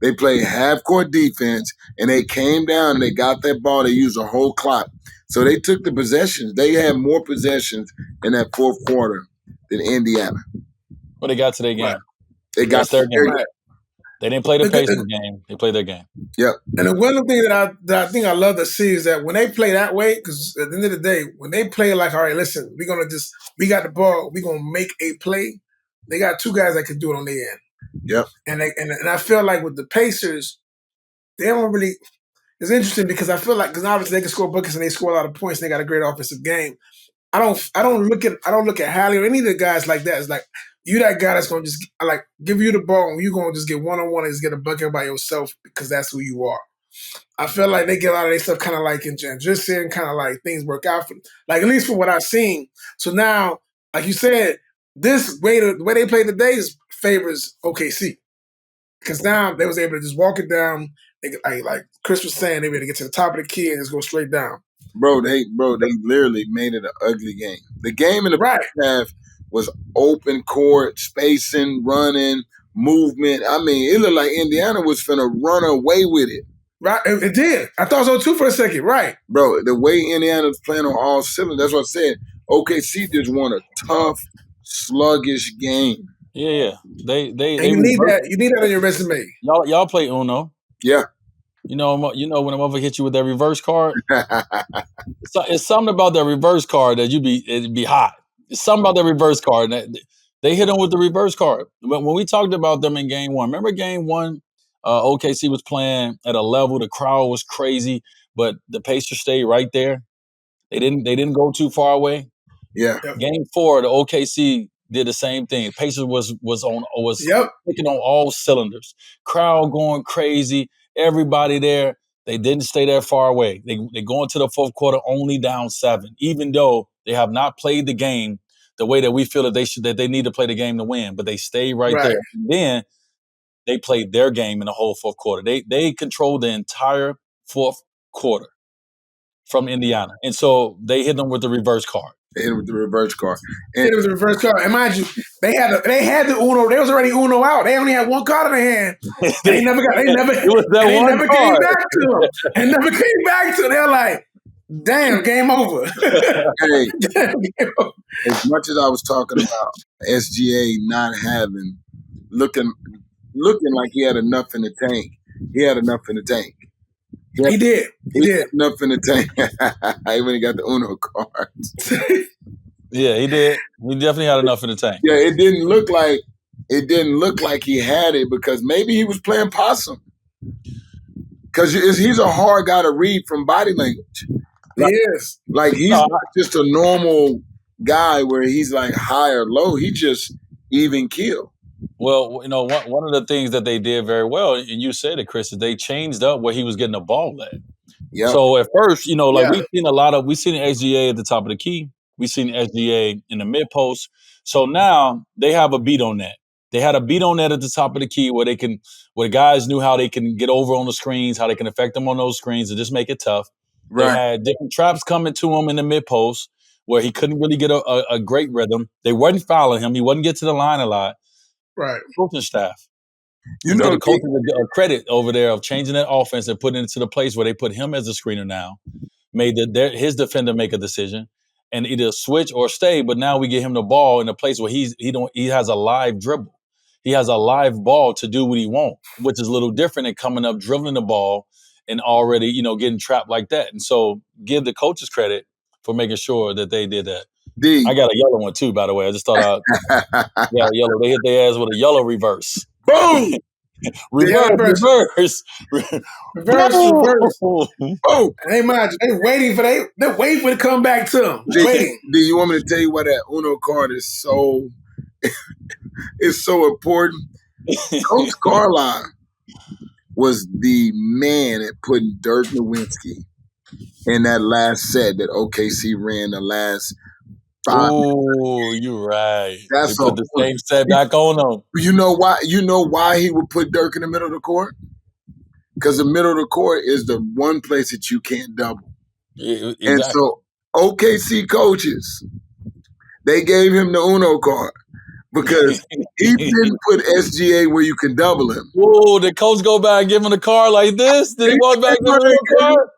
They played half-court defense, and they came down and they got that ball. They used a whole clock. So they took the possessions. They had more possessions in that fourth quarter than Indiana. Well, they got to their game. Right. They got their game. Right. They didn't play the Pacers game. They played their game. Yep. And the one thing that I think I love to see is that when they play that way, because at the end of the day, when they play like, all right, listen, we got the ball, we're gonna make a play. They got two guys that can do it on their end. Yep. And I feel like with the Pacers, they don't really. It's interesting because I feel like because obviously they can score buckets and they score a lot of points. And they got a great offensive game. I don't look at Hallie or any of the guys like that. It's like you that guy that's gonna just like give you the ball and you gonna just get 1-on-1 and just get a bucket by yourself because that's who you are. I feel like they get a lot of their stuff kind of like in transition, kind of like things work out for like at least for what I've seen. So now, like you said, the way they play today favors OKC because now they was able to just walk it down. Like Chris was saying, they were able to get to the top of the key and just go straight down. Bro, they literally made it an ugly game. The game in the first half was open court, spacing, running, movement. I mean, it looked like Indiana was finna run away with it. Right, it did. I thought so too for a second. Right, bro. The way Indiana was playing on all cylinders, that's what I said. OKC just won a tough, sluggish game. Yeah. They you need that. You need that on your resume. Y'all play Uno. Yeah. You know when a mother hit you with that reverse card, it's something about that reverse card that it'd be hot. It's something about that reverse card. They hit them with the reverse card. When we talked about them in game one, remember game one, OKC was playing at a level, the crowd was crazy, but the Pacers stayed right there. They didn't go too far away. Yeah. Game 4, the OKC did the same thing. Pacers was clicking on all cylinders. Crowd going crazy. Everybody there. They didn't stay that far away. They go into the fourth quarter only down 7, even though they have not played the game the way that we feel that they need to play the game to win. But they stayed right there. And then they played their game in the whole fourth quarter. They controlled the entire fourth quarter from Indiana. And so they hit them with the reverse card. They hit him with the reverse card. And it was a reverse card. And mind you, they had the Uno. They was already Uno out. They only had one card in their hand. They never came back to them. And never came back to them. They're like, damn, game over. Hey, as much as I was talking about SGA not having looking like he had enough in the tank, he had enough in the tank. He did. Enough in the tank. When he got the Uno cards. Yeah, he did. He definitely had enough in the tank. Yeah, it didn't look like he had it because maybe he was playing possum. Because he's a hard guy to read from body language. Like, he is. Like he's not just a normal guy where he's like high or low. He just even keel. Well, one of the things that they did very well, and you said it, Chris, is they changed up where he was getting the ball at. Yep. So at first, we've seen SGA at the top of the key. We've seen SGA in the mid post. So now they have a beat on that. They had a beat on that at the top of the key where guys knew how they can get over on the screens, how they can affect them on those screens and just make it tough. Right. They had different traps coming to him in the mid post where he couldn't really get a great rhythm. They wasn't fouling him. He wouldn't get to the line a lot. Right. Coaching staff. The coaches a credit over there of changing that offense and putting it into the place where they put him as a screener now, made his defender make a decision and either switch or stay. But now we get him the ball in a place where he has a live dribble. He has a live ball to do what he wants, which is a little different than coming up, dribbling the ball and already, getting trapped like that. And so give the coaches credit for making sure that they did that. I got a yellow one too, by the way. I just thought yellow. They hit their ass with a yellow reverse. Boom! reverse. Oh, hey, mind you, they're waiting for to come back to them. Waiting. Do you want me to tell you why that Uno card is so important? Coach Carlisle was the man at putting Dirk Nowitzki in that last set that OKC ran the last 5 minutes. Oh, you're right. They put the same set back on him. You know why he would put Dirk in the middle of the court? Because the middle of the court is the one place that you can't double. Yeah, exactly. And so OKC coaches, they gave him the Uno card because he didn't put SGA where you can double him. Oh, did coach go back and give him the card like this? Did he walk back with the card?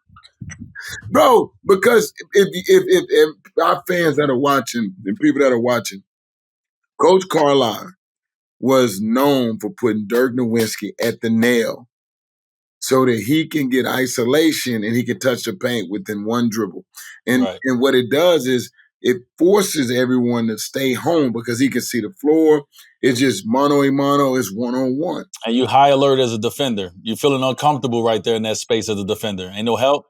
Bro, because if our fans that are watching and people that are watching, Coach Carlisle was known for putting Dirk Nowitzki at the nail so that he can get isolation and he can touch the paint within one dribble. And what it does is it forces everyone to stay home because he can see the floor. It's just mano a mano, it's one-on-one. And you high alert as a defender. You're feeling uncomfortable right there in that space as a defender. Ain't no help.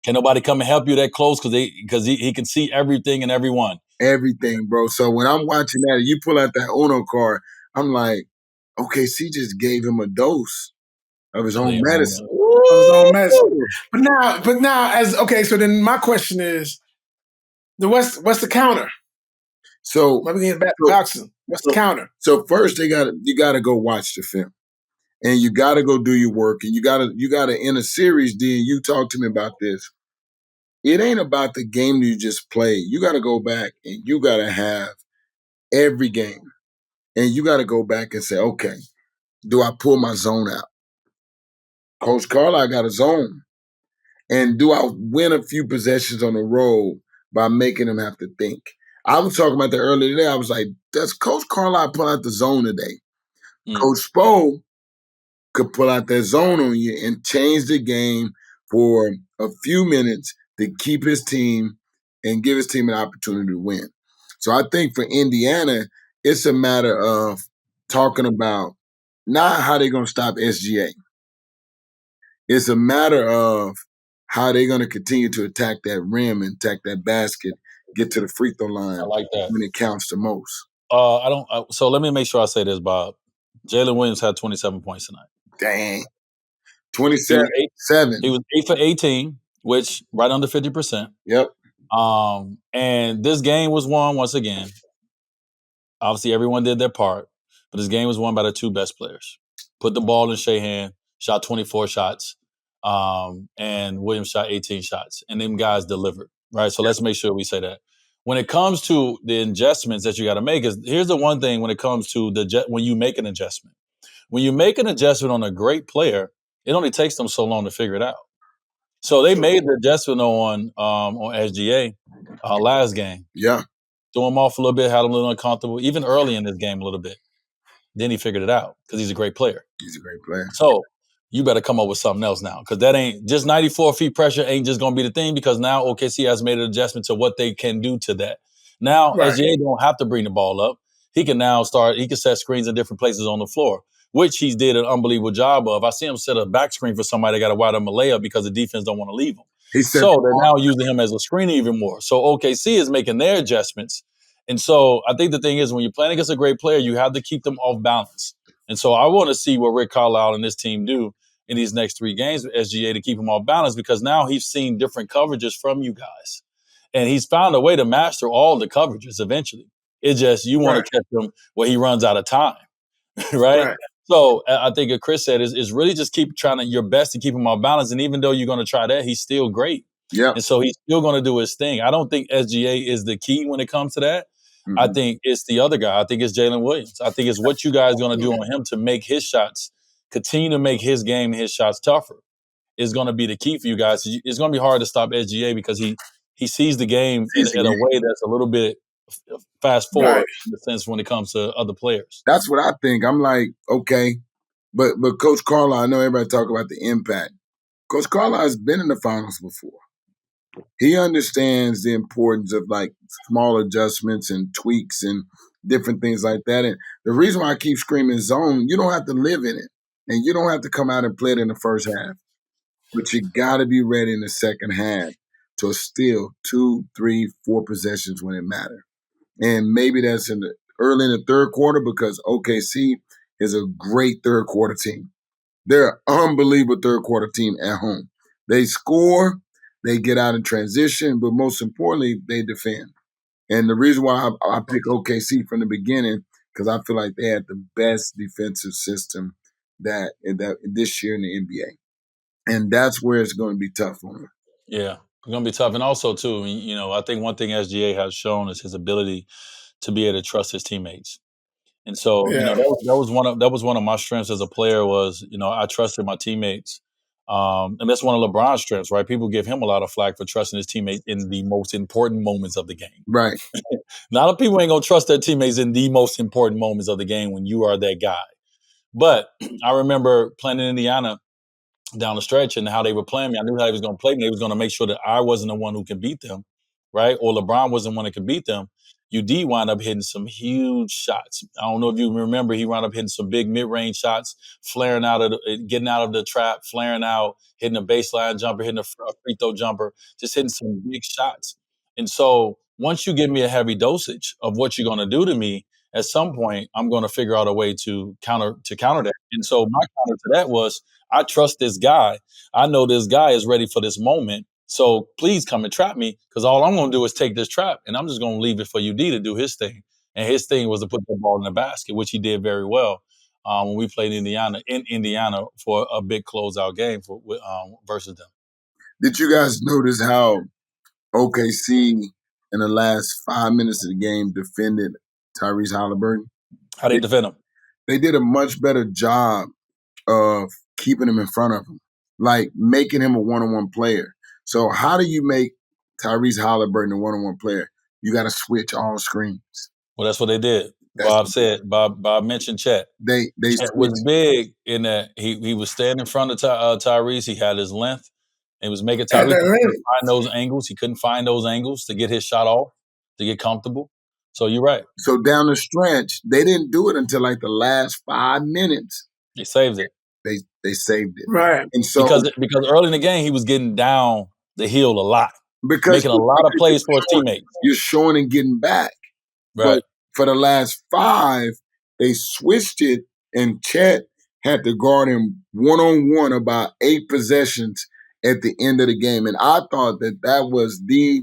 Can nobody come and help you that close because he can see everything and everyone. Everything, bro. So when I'm watching that, you pull out that Uno card, I'm like, OKC just gave him a dose of his own medicine. Of his own medicine. But now, so then my question is, what's the counter? So let me get back to boxing. What's the counter? So first, you gotta go watch the film, and you gotta go do your work, and you gotta in a series. Then you talk to me about this. It ain't about the game you just played. You gotta go back and you gotta have every game, and you gotta go back and say, okay, do I pull my zone out? Coach Carlisle got a zone, and do I win a few possessions on the road by making them have to think? I was talking about that earlier today. I was like, does Coach Carlisle pull out the zone today? Coach Spo could pull out that zone on you and change the game for a few minutes to keep his team and give his team an opportunity to win. So I think for Indiana, it's a matter of talking about not how they're going to stop SGA. It's a matter of how they're going to continue to attack that rim and attack that basket, get to the free throw line I like that. when it counts the most. So let me make sure I say this, Bob. Jaylen Williams had 27 points tonight. Dang. 27. He was 8 for 18, which right under 50%. Yep. And this game was won once again. Obviously, everyone did their part, but this game was won by the two best players. Put the ball in Shea's hand, shot 24 shots, and Williams shot 18 shots. And them guys delivered, right? So let's make sure we say that. When it comes to the adjustments that you got to make, here's the one thing when it comes to when you make an adjustment. When you make an adjustment on a great player, it only takes them so long to figure it out. So they made the adjustment on SGA last game. Yeah. Threw him off a little bit, had him a little uncomfortable, even early in this game a little bit. Then he figured it out because he's a great player. He's a great player. So you better come up with something else now because that ain't just 94 feet pressure ain't just going to be the thing because now OKC has made an adjustment to what they can do to that. Now SGA don't have to bring the ball up. He can now he can set screens in different places on the floor, which he did an unbelievable job of. I see him set a back screen for somebody that got a wide open layup because the defense don't want to leave him. So they're now using him as a screen even more. So OKC is making their adjustments. And so I think the thing is when you're playing against a great player, you have to keep them off balance. And so I want to see what Rick Carlisle and this team do in these next 3 games with SGA to keep him off balance because now he's seen different coverages from you guys. And he's found a way to master all the coverages eventually. It's just you want to catch him where he runs out of time, right? So I think what Chris said is really just keep trying your best to keep him off balance. And even though you're going to try that, he's still great. Yeah. And so he's still going to do his thing. I don't think SGA is the key when it comes to that. Mm-hmm. I think it's the other guy. I think it's Jaylen Williams. I think it's what you guys are going to do on him to make his shots, continue to make his game and his shots tougher is going to be the key for you guys. It's going to be hard to stop SGA because he sees the game in a way that's a little bit fast forward in the sense when it comes to other players. That's what I think. I'm like, okay, but Coach Carlisle, I know everybody talk about the impact. Coach Carlisle has been in the finals before. He understands the importance of like small adjustments and tweaks and different things like that. And the reason why I keep screaming zone, you don't have to live in it. And you don't have to come out and play it in the first half. But you got to be ready in the second half to steal 2, 3, 4 possessions when it matters. And maybe that's early in the third quarter because OKC is a great third quarter team. They're an unbelievable third quarter team at home. They score, they get out in transition, but most importantly, they defend. And the reason why I pick OKC from the beginning, because I feel like they had the best defensive system that this year in the NBA. And that's where it's going to be tough on them. Yeah, it's going to be tough. And also, too, I think one thing SGA has shown is his ability to be able to trust his teammates. And so, that was one of my strengths as a player was, I trusted my teammates And that's one of LeBron's strengths, right? People give him a lot of flack for trusting his teammates in the most important moments of the game. Right. A lot of people ain't going to trust their teammates in the most important moments of the game when you are that guy. But I remember playing in Indiana down the stretch and how they were playing me. I knew how they was going to play me. They was going to make sure that I wasn't the one who could beat them, right? Or LeBron wasn't the one that could beat them. UD wound up hitting some huge shots. I don't know if you remember, he wound up hitting some big mid-range shots, flaring out of getting out of the trap, flaring out, hitting a baseline jumper, hitting a free throw jumper, just hitting some big shots. And so once you give me a heavy dosage of what you're going to do to me, at some point I'm going to figure out a way to counter that. And so my counter to that was, I trust this guy. I know this guy is ready for this moment. So please come and trap me, because all I'm going to do is take this trap and I'm just going to leave it for UD to do his thing. And his thing was to put the ball in the basket, which he did very well when we played in Indiana for a big closeout game versus them. Did you guys notice how OKC in the last 5 minutes of the game defended Tyrese Halliburton? How they defend him? They did a much better job of keeping him in front of him, like making him a one-on-one player. So how do you make Tyrese Halliburton a one-on-one player? You got to switch all screens. Well, that's what they did. Bob mentioned Chet. Chet was big in that he was standing in front of Tyrese. He had his length. And he was making Tyrese find those angles. He couldn't find those angles to get his shot off, to get comfortable. So you're right. So down the stretch, they didn't do it until like the last 5 minutes. They saved it. They saved it. Right. And so because early in the game, he was getting down the hill a lot. Making a lot of plays for his teammates. You're showing and getting back. Right. But for the last 5, they switched it, and Chet had to guard him one-on-one about 8 possessions at the end of the game. And I thought that was the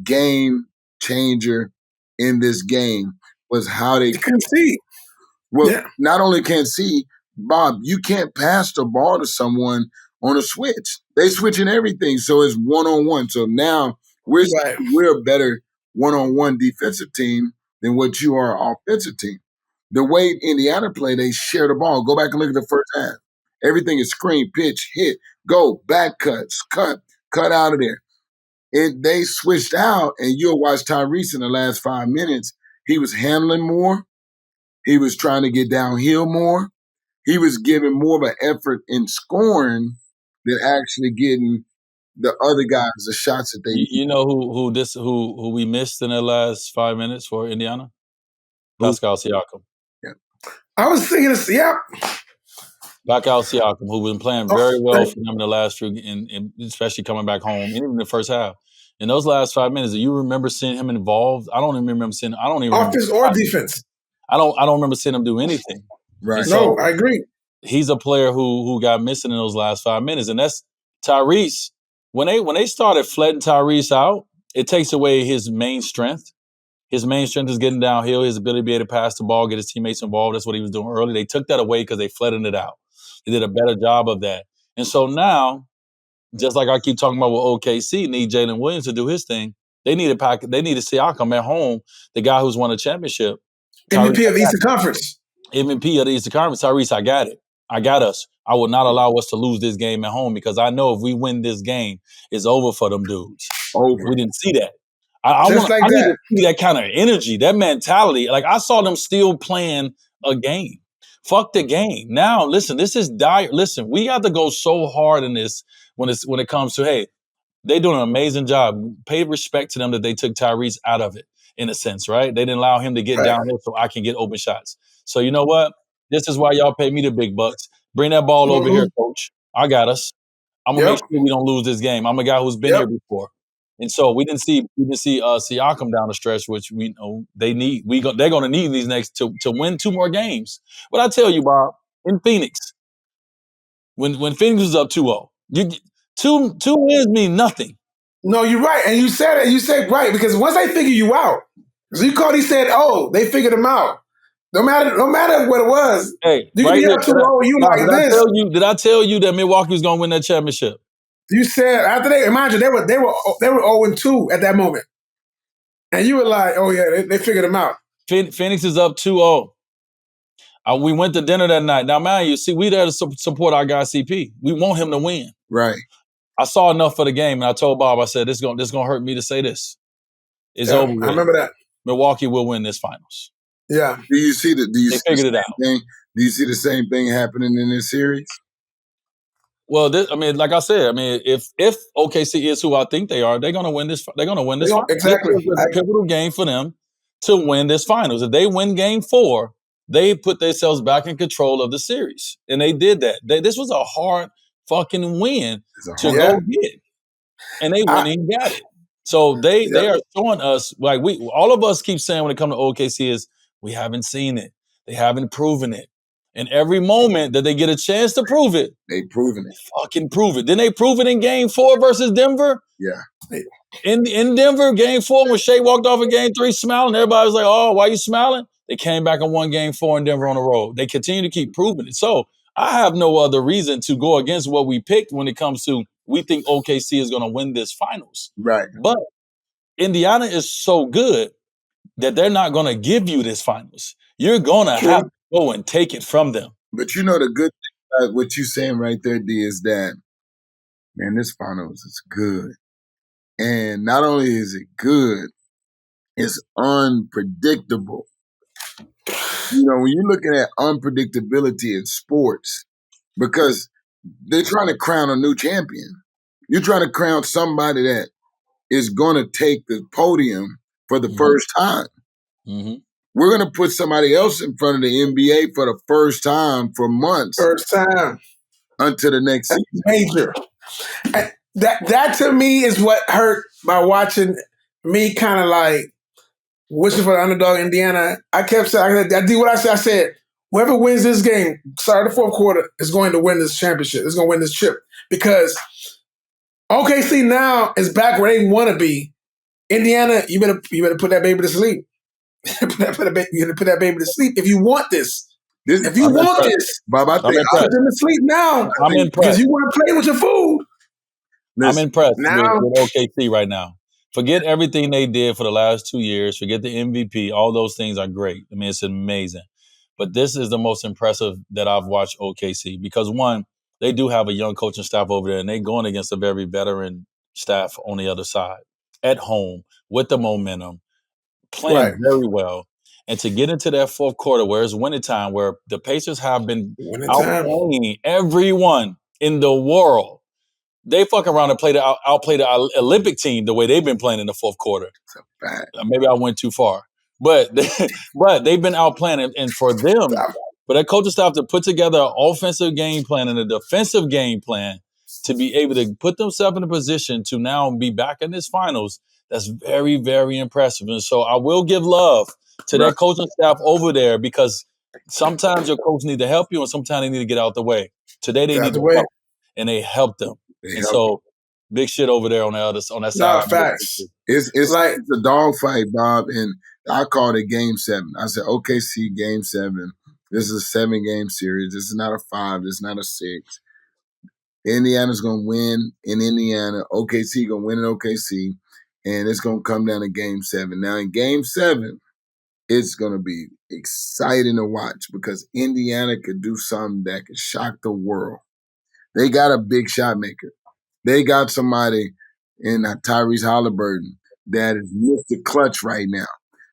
game changer in this game, was how they can see. Well, not only can't see, Bob, you can't pass the ball to someone on a switch. They switching everything, so it's one-on-one. So now we're a better one-on-one defensive team than what you are an offensive team. The way Indiana play, they share the ball. Go back and look at the first half. Everything is screen, pitch, hit, go, back cuts, cut out of there. They switched out, and you'll watch Tyrese in the last 5 minutes. He was handling more. He was trying to get downhill more. He was giving more of an effort in scoring than actually getting the other guys the shots that they need. You know who we missed in the last 5 minutes for Indiana? Pascal Siakam. Yeah. I was thinking of Pascal Siakam, who's been playing very well for them in the last few, and especially coming back home, and even in the first half. In those last 5 minutes, do you remember seeing him involved? I don't even remember seeing. I don't even offense or defense. I don't remember seeing him do anything. Right. So, I agree. He's a player who got missing in those last 5 minutes, and that's Tyrese. When they started flooding Tyrese out, it takes away his main strength. His main strength is getting downhill, his ability to be able to pass the ball, get his teammates involved. That's what he was doing early. They took that away because they flooded it out. They did a better job of that. And so now, just like I keep talking about with OKC, need Jaylen Williams to do his thing. They needed Siakam at home, the guy who's won a championship. MVP of the Eastern Conference. MVP of the Eastern Conference. Tyrese, I got it. I got us. I will not allow us to lose this game at home, because I know if we win this game, it's over for them dudes. Over. We didn't see that. I need to see that kind of energy, that mentality. Like, I saw them still playing a game. Fuck the game. Now, listen, this is dire. Listen, we got to go so hard in this when it comes to, hey, they doing an amazing job. Pay respect to them that they took Tyrese out of it, in a sense, right? They didn't allow him to get downhill so I can get open shots. So you know what? This is why y'all pay me the big bucks. Bring that ball over here, coach. I got us. I'm gonna make sure we don't lose this game. I'm a guy who's been here before. And so we didn't see Siakam down the stretch, which we know they need. They're going to need these next to win 2 more games. But I tell you, Bob, in Phoenix, when Phoenix was up 2-0, two wins mean nothing. No, you're right, and you said it. You said right, because once they figure you out, he said, "Oh, they figured him out." No matter what it was, hey, you can be up 2-0. You like this? Did I tell you that Milwaukee was going to win that championship? You said after imagine they were 0-2 at that moment, and you were like, "Oh yeah, they figured him out." Phoenix is up 2-0. We went to dinner that night. Now, man, you see, we there to support our guy CP. We want him to win. Right. I saw enough for the game, and I told Bob, I said, this is gonna hurt me to say this. It's over with. I remember that. Milwaukee will win this finals. Yeah. Do you see the? Do you They see figured the it same out. thing? Do you see the same thing happening in this series? Well, like I said, if OKC is who I think they are, they're gonna win this. They're gonna win this. Exactly. This is a pivotal game for them to win this finals. If they win Game 4, they put themselves back in control of the series, and they did that. This was a hard fucking win to go get, and they went and got it. So they are showing us, like, all of us keep saying when it comes to OKC is we haven't seen it, they haven't proven it, and every moment that they get a chance to prove it, they proven it. Fucking prove it. Didn't they prove it in Game 4 versus Denver? Yeah. In Denver, Game 4, when Shea walked off in Game 3 smiling, everybody was like, "Oh, why are you smiling?" They came back and won Game 4 in Denver on the road. They continue to keep proving it. So I have no other reason to go against what we picked when it comes to we think OKC is going to win this finals. Right. But Indiana is so good that they're not going to give you this finals. You're going to have to go and take it from them. But you know the good thing about what you're saying right there, D, is that, man, this finals is good. And not only is it good, it's unpredictable. You know, when you're looking at unpredictability in sports, because they're trying to crown a new champion. You're trying to crown somebody that is going to take the podium for the first time. Mm-hmm. We're going to put somebody else in front of the NBA for the first time for months. First time. Until the next season. Major. That to me is what hurt by watching me kind of like wishing for the underdog Indiana. I kept saying, I did what I said. I said, whoever wins this game, start of the fourth quarter, is going to win this championship. Is going to win this chip. Because OKC now is back where they want to be. Indiana, you better put that baby to sleep. You better put that baby to sleep if you want this. If you want this, Bob, I think put them to sleep now. I'm impressed. Because you want to play with your food. I'm impressed with OKC right now. Forget everything they did for the last 2 years. Forget the MVP. All those things are great. I mean, it's amazing. But this is the most impressive that I've watched OKC because, one, they do have a young coaching staff over there, and they're going against a very veteran staff on the other side, at home, with the momentum, playing very well. And to get into that fourth quarter where it's winning time, where the Pacers have been outplaying everyone in the world, they fuck around and outplay the Olympic team the way they've been playing in the fourth quarter. Maybe I went too far. But they've been outplaying. And for them, for that coaching staff to put together an offensive game plan and a defensive game plan to be able to put themselves in a position to now be back in this finals, that's very, very impressive. And so I will give love to that coaching staff over there because sometimes your coach need to help you and sometimes they need to get out the way. Today they need to help, and they helped them. So big shit over there on that side. No, facts. It's like a dogfight, Bob, and I called it Game 7. I said, OKC Game 7. This is a 7-game series. This is not a 5. This is not a 6. Indiana's going to win in Indiana. OKC going to win in OKC. And it's going to come down to Game 7. Now, in Game 7, it's going to be exciting to watch because Indiana could do something that could shock the world. They got a big shot maker. They got somebody in Tyrese Halliburton that is Mr. Clutch right now.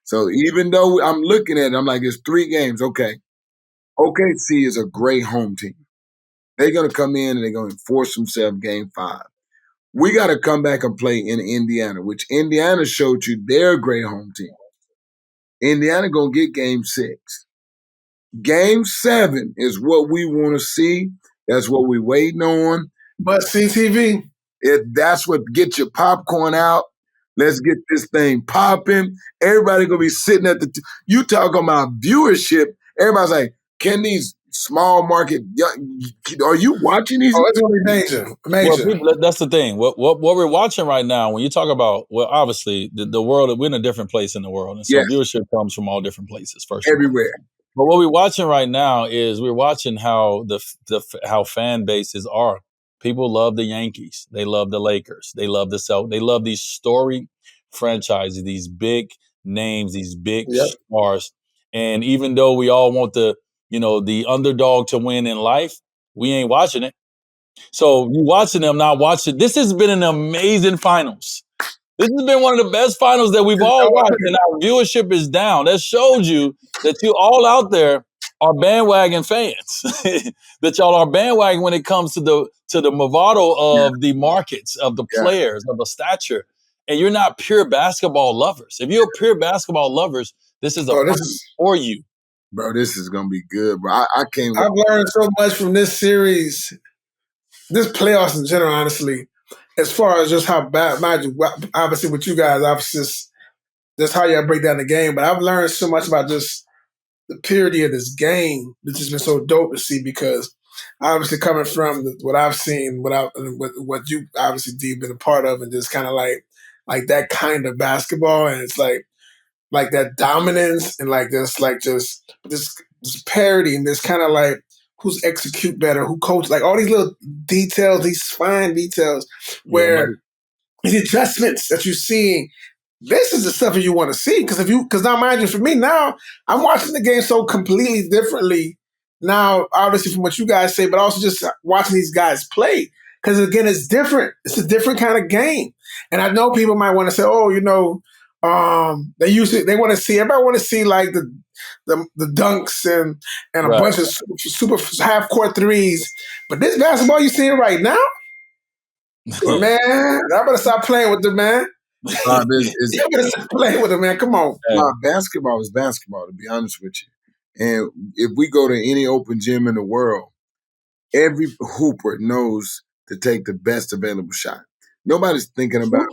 So even though I'm looking at it, I'm like, it's 3 games. Okay. OKC is a great home team. They're going to come in and they're going to force themselves Game 5. We got to come back and play in Indiana, which Indiana showed you they're a great home team. Indiana going to get Game 6. Game 7 is what we want to see. That's what we're waiting on. But CTV. That's what gets your popcorn out. Let's get this thing popping. Everybody going to be sitting at you talking about viewership. Everybody's like, can these small market, are you watching these? Oh, it's going to be major. Well, people, that's the thing. What we're watching right now, when you talk about, well, obviously, the world, we're in a different place in the world. And so viewership comes from all different places, first. Everywhere. But what we're watching right now is we're watching how how fan bases are. People love the Yankees. They love the Lakers. They love the Celtics. They love these storied franchises, these big names, these big stars. And even though we all want the the underdog to win in life, we ain't watching it. So you watching them, not watching. This has been an amazing finals. This has been one of the best finals that we've all watched, and our viewership is down. That shows you that you all out there are bandwagon fans. That y'all are bandwagon when it comes to the movado of the markets, of the players, of the stature, and you're not pure basketball lovers. If you're pure basketball lovers, this is for you. Bro, this is gonna be good, bro. I can't. I've learned so much from this series, this playoffs in general, honestly. As far as just how bad, mind you, obviously with you guys, obviously just how y'all break down the game. But I've learned so much about just the purity of this game, which has been so dope to see, because obviously coming from what I've seen, what you obviously Dee been a part of, and just kind of like that kind of basketball, and it's like that dominance, and just this parity, and this kind of like who's execute better, who coach, like all these little details, these fine details, where these adjustments that you're seeing. This is the stuff that you want to see, because now, mind you, for me now, I'm watching the game so completely differently now, obviously from what you guys say, but also just watching these guys play. Because again, it's different. It's a different kind of game, and I know people might want to say, "Oh, they want to see. Everybody want to see like the dunks and a bunch of super half court threes." But this basketball you seeing right now, man, I better stop playing with them, man. You better stop playing with them, man. Come on. Basketball is basketball, to be honest with you. And if we go to any open gym in the world, every hooper knows to take the best available shot. Nobody's thinking about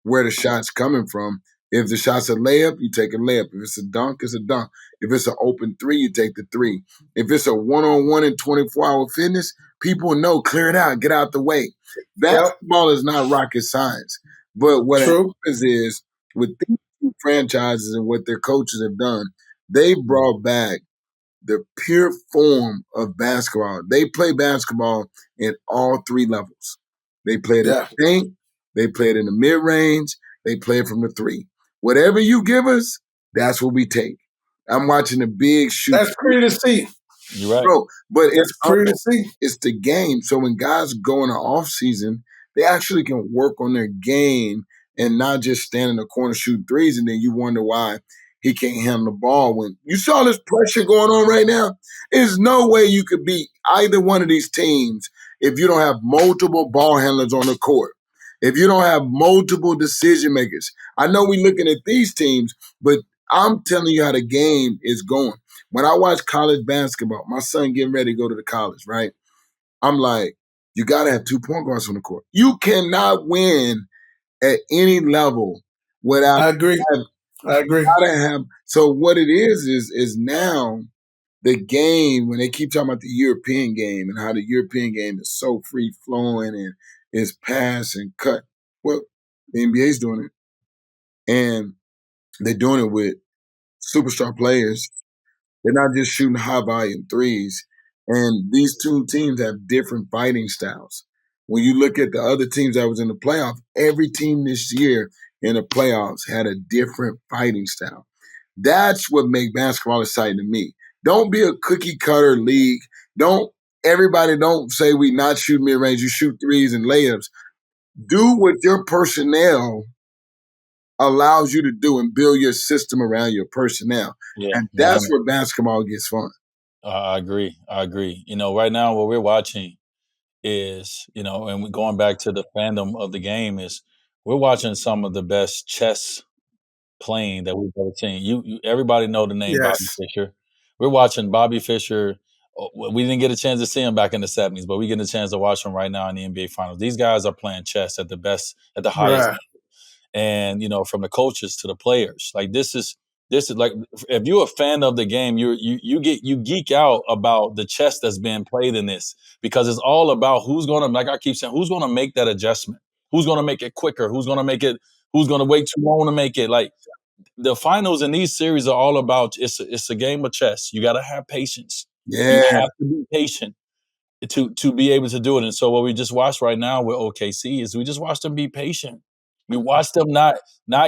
where the shot's coming from. If the shot's a layup, you take a layup. If it's a dunk, it's a dunk. If it's an open three, you take the three. If it's a one-on-one in 24-hour fitness, people know, clear it out, get out the way. Basketball is not rocket science. But what happens is, with these franchises and what their coaches have done, they brought back the pure form of basketball. They play basketball in all three levels. They play it in the paint, they play it in the mid-range, they play it from the three. Whatever you give us, that's what we take. I'm watching a big shoot. That's pretty to see. You're right. Bro, but it's pretty to see. It's the game. So when guys go in the off season, they actually can work on their game and not just stand in the corner shoot threes, and then you wonder why he can't handle the ball. When you saw this pressure going on right now, there's no way you could beat either one of these teams if you don't have multiple ball handlers on the court, if you don't have multiple decision makers. I know we're looking at these teams, but I'm telling you how the game is going. When I watch college basketball, my son getting ready to go to the college, right? I'm like, you got to have 2 point guards on the court. You cannot win at any level without. I agree. So what it is now the game, when they keep talking about the European game and how the European game is so free flowing and is pass and cut. Well, the NBA's doing it. And they're doing it with superstar players. They're not just shooting high volume threes. And these two teams have different fighting styles. When you look at the other teams that was in the playoff, every team this year in the playoffs had a different fighting style. That's what makes basketball exciting to me. Don't be a cookie cutter league. Everybody don't say we not shoot mid-range, you shoot threes and layups. Do what your personnel allows you to do and build your system around your personnel. And that's where basketball gets fun. I agree. Right now what we're watching is, and going back to the fandom of the game, is we're watching some of the best chess playing that we've ever seen. You everybody know the name Bobby Fischer. We're watching Bobby Fischer. We didn't get a chance to see him back in the 70s, but we get a chance to watch him right now in the NBA Finals. These guys are playing chess at the highest level. And from the coaches to the players. Like this is like, if you're a fan of the game, you geek out about the chess that's being played in this, because it's all about who's gonna, like I keep saying, who's gonna make that adjustment, who's gonna make it quicker, who's gonna wait too long to make it. Like the finals in these series are all about, it's a game of chess. You got to have patience. Yeah. You have to be patient to be able to do it. And so what we just watched right now with OKC is we just watched them be patient. You watch them not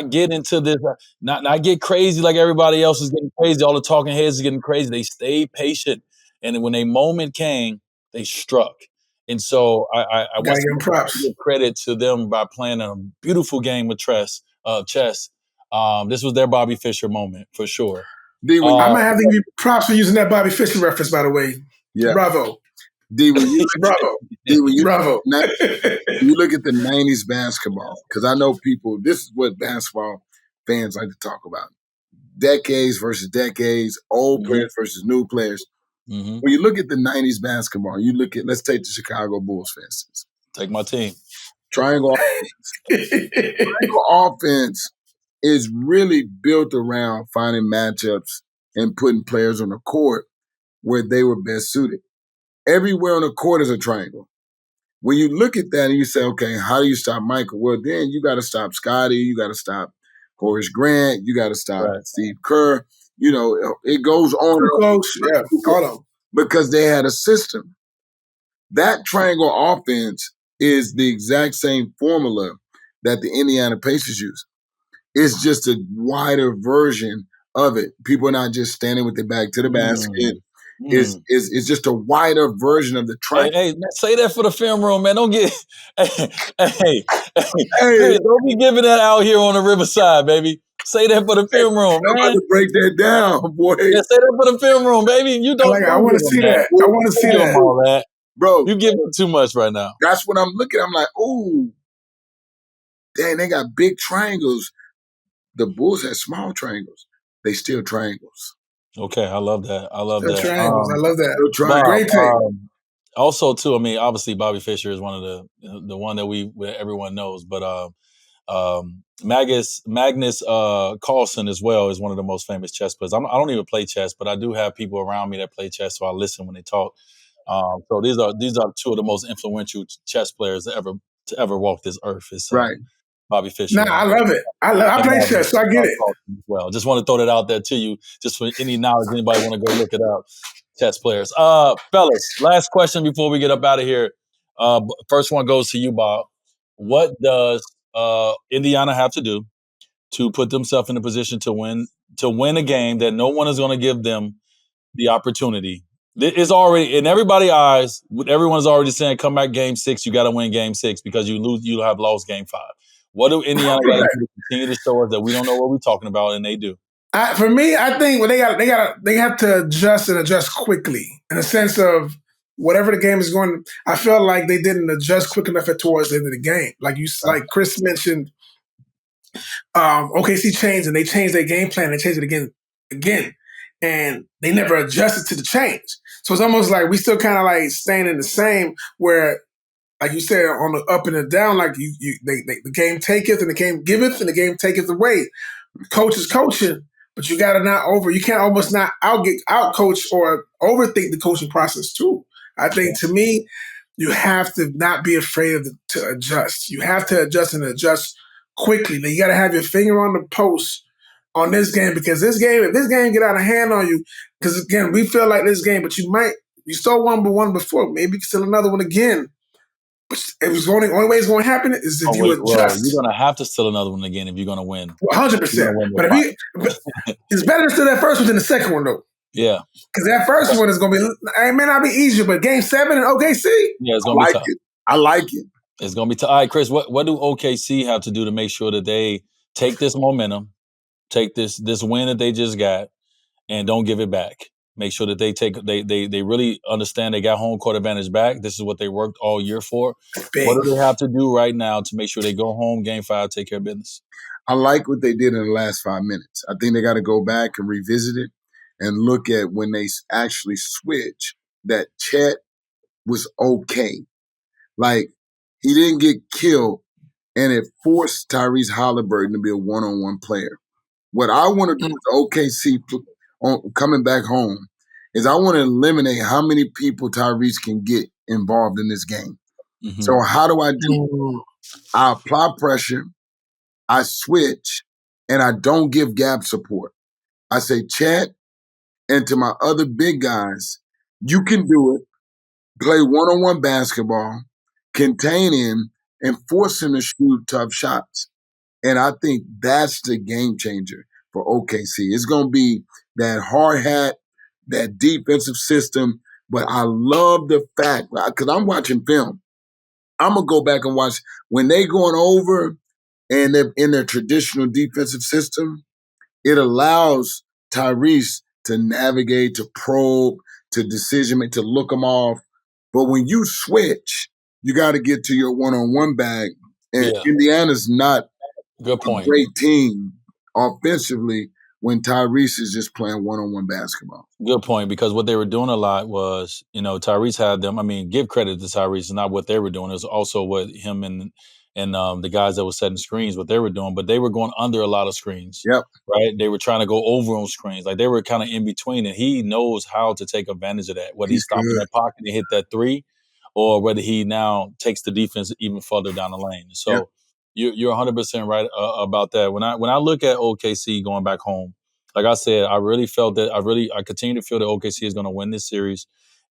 get into this, not get crazy like everybody else is getting crazy. All the talking heads is getting crazy. They stayed patient, and when a moment came, they struck. And so I Gotta want give him to props. give credit to them by playing a beautiful game of chess. This was their Bobby Fischer moment for sure. D, I might have to give you props for using that Bobby Fischer reference, by the way. yeah. Bravo. D, when you Bravo. Bravo. you look at the 90s basketball, because I know people, this is what basketball fans like to talk about. Decades versus decades, old players versus new players. When you look at the 90s basketball, you look at, let's take the Chicago Bulls, for instance. Take my team. Triangle offense. Triangle offense is really built around finding matchups and putting players on the court where they were best suited. Everywhere on the court is a triangle. When you look at that and you say, okay, how do you stop Michael? Well, then you got to stop Scotty. You got to stop Horace Grant. You got to stop Steve Kerr. You know, it goes on. Yeah, all of them. Because they had a system. That triangle offense is the exact same formula that the Indiana Pacers use. It's just a wider version of it. People are not just standing with their back to the basket. It's just a wider version of the triangle. Hey, say that for the film room, man. Don't get don't be giving that out here on the Riverside, baby. Say that for the film room, man. I'm about to break that down, boy. Yeah, say that for the film room, baby. You don't. I want to see that. I want to see that. All that. Bro, you giving too much right now. That's what I'm looking at. I'm like, ooh, dang, they got big triangles. The Bulls had small triangles. They still triangles. Okay, I love that. I love that. Triangles. I love that. Bob, great take. Also, too, I mean, obviously, Bobby Fischer is one of the one that everyone knows, but Magnus Carlsen as well is one of the most famous chess players. I don't even play chess, but I do have people around me that play chess, so I listen when they talk. So these are two of the most influential chess players to ever walk this earth. It's right. Bobby Fischer. I love it. I play chess, so I get it. Well, just want to throw that out there to you, just for any knowledge. Anybody want to go look it up? Chess players. Fellas, last question before we get up out of here. First one goes to you, Bob. What does Indiana have to do to put themselves in a position to win a game that no one is going to give them the opportunity? It's already in everybody's eyes. Everyone's already saying, "Come back, Game 6. You got to win Game 6 because you have lost Game 5." What do Indiana got to do to continue to show us that we don't know what we're talking about, and they do? For me, I think they have to adjust quickly in the sense of whatever the game is going. I feel like they didn't adjust quick enough towards the end of the game. Like Chris mentioned, OKC changed and they changed their game plan. They changed it again, and they never adjusted to the change. So it's almost like we still kind of like staying in the same where. Like you said, on the up and the down, like the game taketh and the game giveth and the game taketh away. Coach is coaching, but you gotta you can't almost not out coach or overthink the coaching process too. I think to me, you have to not be afraid to adjust. You have to adjust and adjust quickly. Now, you gotta have your finger on the pulse on this game because if this game get out of hand on you, because again, we feel like this game, but you stole one before, maybe you can steal another one again. It was the only way it's going to happen is if you adjust. Well, you're going to have to steal another one again if you're going to win. 100%. But it's better to steal that first one than the second one, though. Yeah. Because that first one is going to be, it may not be easier, but Game 7 in OKC? Yeah, it's going to be tough. I like it. It's going to be tough. All right, Chris, what do OKC have to do to make sure that they take this momentum, take this win that they just got, and don't give it back? Make sure that they really understand they got home court advantage back. This is what they worked all year for. What do they have to do right now to make sure they go home, Game 5, take care of business? I like what they did in the last 5 minutes. I think they got to go back and revisit it and look at when they actually switch that Chet was okay. Like, he didn't get killed, and it forced Tyrese Halliburton to be a one-on-one player. What I want to do with OKC coming back home is I want to eliminate how many people Tyrese can get involved in this game. Mm-hmm. So how do I do it? I apply pressure, I switch, and I don't give gap support. I say, Chad, and to my other big guys, you can do it. Play one-on-one basketball, contain him, and force him to shoot tough shots. And I think that's the game changer for OKC. It's going to be that hard hat, that defensive system. But I love the fact, because I'm watching film, I'm going to go back and watch when they going over and they're in their traditional defensive system, it allows Tyrese to navigate, to probe, to decision make, to look them off. But when you switch, you got to get to your one-on-one bag. And Indiana's not Good point. a great team offensively when Tyrese is just playing one-on-one basketball. Good point, because what they were doing a lot was, Tyrese had them. I mean, give credit to Tyrese. It's not what they were doing. It was also what him and the guys that were setting screens, what they were doing. But they were going under a lot of screens. Yep. Right? They were trying to go over on screens. Like, they were kind of in between, and he knows how to take advantage of that. Whether he's stopping that pocket and hit that three, or whether he now takes the defense even further down the lane. So you're 100% right about that. When I look at OKC going back home, like I said, I really felt that I continue to feel that OKC is going to win this series,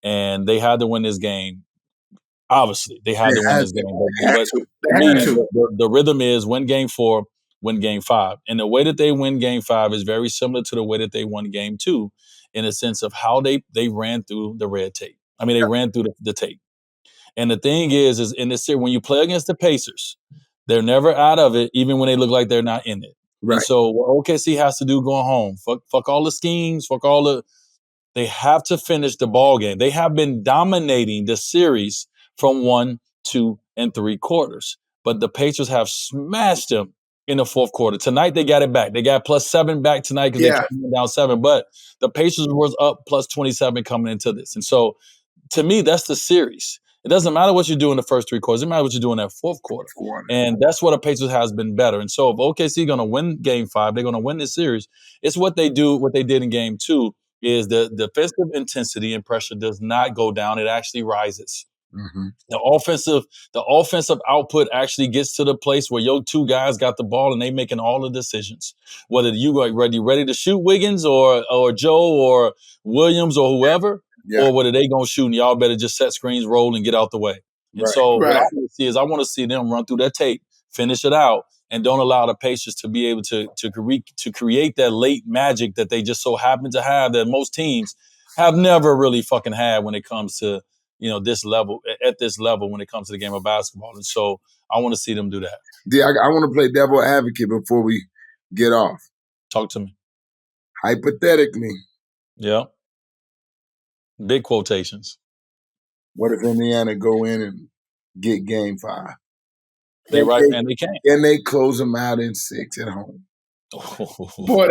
and they had to win this game. Obviously, they had to win this game. But the rhythm is win game 4, win game 5. And the way that they win game 5 is very similar to the way that they won game 2, in a sense of how they ran through the red tape. I mean, they ran through the tape. And the thing is in this series, when you play against the Pacers, they're never out of it, even when they look like they're not in it. Right. And so what OKC has to do going home, fuck all the schemes, they have to finish the ball game. They have been dominating the series from 1, 2, and 3 quarters. But the Pacers have smashed them in the fourth quarter. Tonight they got it back. They got +7 back tonight because they came down 7. But the Pacers was up +27 coming into this. And so to me, that's the series. It doesn't matter what you do in the first 3 quarters. It doesn't matter what you do in that fourth quarter. And that's what the Pacers has been better. And so if OKC going to win game 5, they're going to win this series. It's what they did in game 2 is the defensive intensity and pressure does not go down. It actually rises. Mm-hmm. The offensive output actually gets to the place where your 2 guys got the ball and they making all the decisions. Whether you are ready to shoot Wiggins or Joe or Williams or whoever, or whether they gonna shoot and y'all better just set screens, roll, and get out the way. And so what I want to see is I want to see them run through that tape, finish it out, and don't allow the Pacers to be able to create that late magic that they just so happen to have that most teams have never really fucking had when it comes to this level when it comes to the game of basketball. And so I want to see them do that. I want to play devil advocate before we get off. Talk to me. Hypothetically. Yeah. Big quotations. What if Indiana go in and get game 5? They can't. And they close them out in 6 at home. Boy,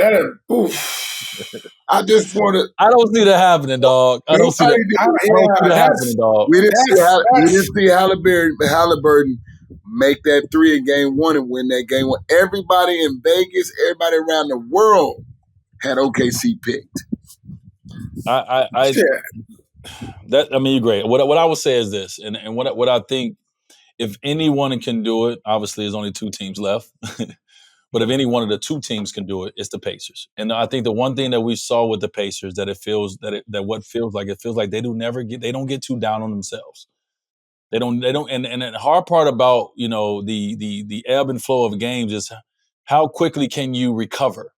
I just want to. I don't see that happening, dog. I don't see that happening, dog. We didn't see Halliburton make that 3 in game 1 and win that game 1. Everybody in Vegas, everybody around the world had OKC picked. You're great. What I would say is this, and what I think, if anyone can do it, obviously there's only 2 teams left. But if any one of the 2 teams can do it, it's the Pacers. And I think the one thing that we saw with the Pacers that it feels like they don't get too down on themselves. They don't and the hard part about, the ebb and flow of games is how quickly can you recover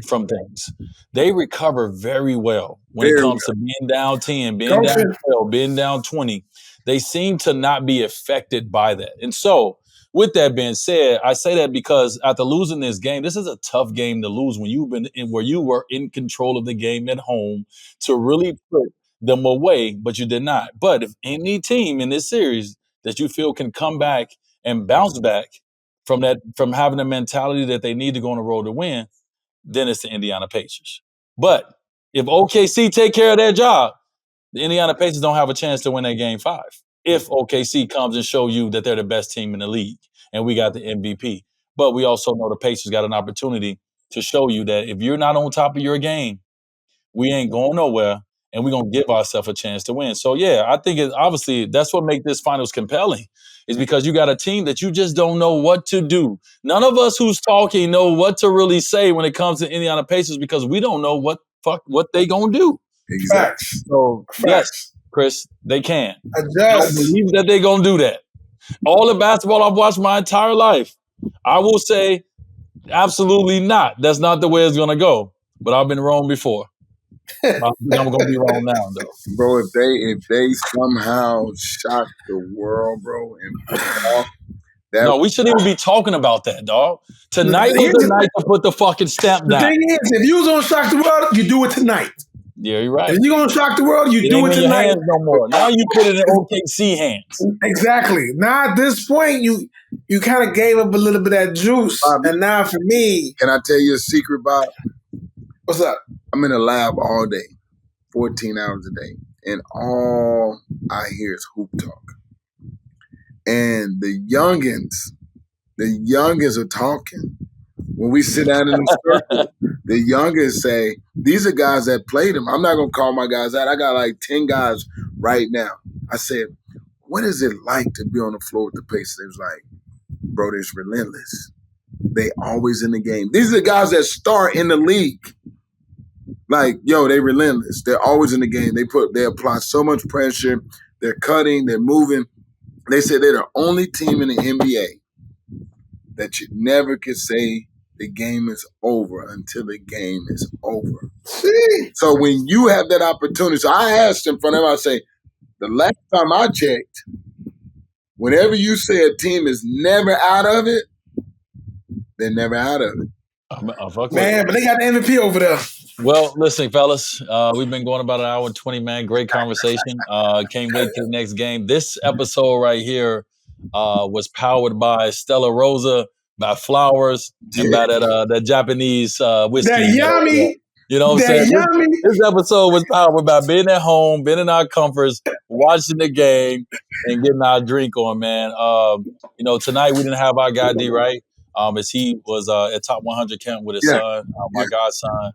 from things. They recover very well when it comes to being down 10, being down 12, being down 20. They seem to not be affected by that. And so with that being said, I say that because after losing this game, this is a tough game to lose when you've been where you were in control of the game at home to really put them away, but you did not. But if any team in this series that you feel can come back and bounce back from having a mentality that they need to go on the road to win, then it's the Indiana Pacers. But if OKC take care of their job, the Indiana Pacers don't have a chance to win that game 5. If OKC comes and show you that they're the best team in the league and we got the MVP. But we also know the Pacers got an opportunity to show you that if you're not on top of your game, we ain't going nowhere and we're going to give ourselves a chance to win. So, I think obviously that's what makes this finals compelling is because you got a team that you just don't know what to do. None of us who's talking know what to really say when it comes to Indiana Pacers because we don't know what they going to do. Exactly. So, yes, Chris, they can. I believe that they're going to do that. All the basketball I've watched my entire life, I will say Absolutely not. That's not the way it's gonna go. But I've been wrong before. I think I'm gonna be wrong now, though. Bro, if they somehow shock the world, bro, and pull it off, no, we shouldn't even be talking about that, dog. Tonight was the night to put the fucking stamp down. The thing is, if you was gonna shock the world, you do it tonight. Yeah, you're right. If you're gonna shock the world, you do it ain't in tonight. Your hands no more. Now you put it in OKC hands. Exactly. Now at this point, you kind of gave up a little bit of that juice, and now for me, can I tell you a secret, Bob? What's up? I'm in the lab all day, 14 hours a day, and all I hear is hoop talk. And the youngins are talking. When we sit down in the circle, the youngins say, these are guys that played him. I'm not going to call my guys out. I got like 10 guys right now. I said, what is it like to be on the floor with the Pacers? They was like, bro, they're relentless. They always in the game. These are the guys that start in the league. Like, yo, they relentless. They're always in the game. They apply so much pressure. They're cutting. They're moving. They said they're the only team in the NBA that you never could say the game is over until the game is over. So when you have that opportunity, so I asked in front of them, I say, the last time I checked, whenever you say a team is never out of it, they're never out of it. Man, but they got the MVP over there. Well, listen, fellas, we've been going about an hour and 20, man. Great conversation. Can't wait to the next game. This episode right here was powered by Stella Rosa, by Flowers, and by that Japanese whiskey. That yummy. You know what I'm saying? This episode was powered by being at home, being in our comforts, watching the game, and getting our drink on, man. Tonight we didn't have our guy D, right? As he was at Top 100 camp with his son, my godson,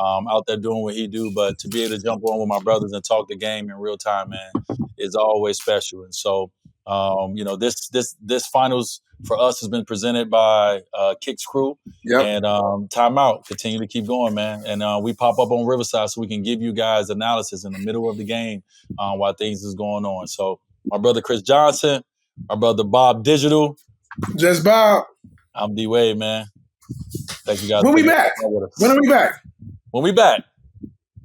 out there doing what he do. But to be able to jump on with my brothers and talk the game in real time, man, is always special. And so, this finals for us has been presented by Kicks Crew and Timeout. Continue to keep going, man. And we pop up on Riverside so we can give you guys analysis in the middle of the game while things is going on. So my brother Chris Johnson, my brother Bob Digital. Just Bob. I'm D Wade, man. Thank you guys. When we back? When are we back? When we back?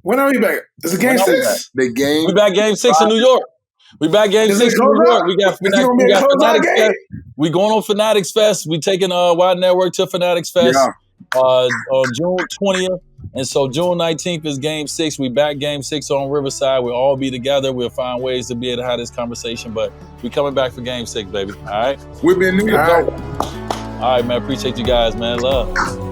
When are we back? Is it game 6? The game. We back game 6 in New York. We back game 6 in New York. We got Fanatics Fest. We going on Fanatics Fest. We taking Wide Network to Fanatics Fest on June 20th. And so June 19th is game 6. We back game 6 on Riverside. We'll all be together. We'll find ways to be able to have this conversation. But we coming back for game 6, baby. All right? We've been New York. All right, man. Appreciate you guys, man. Love.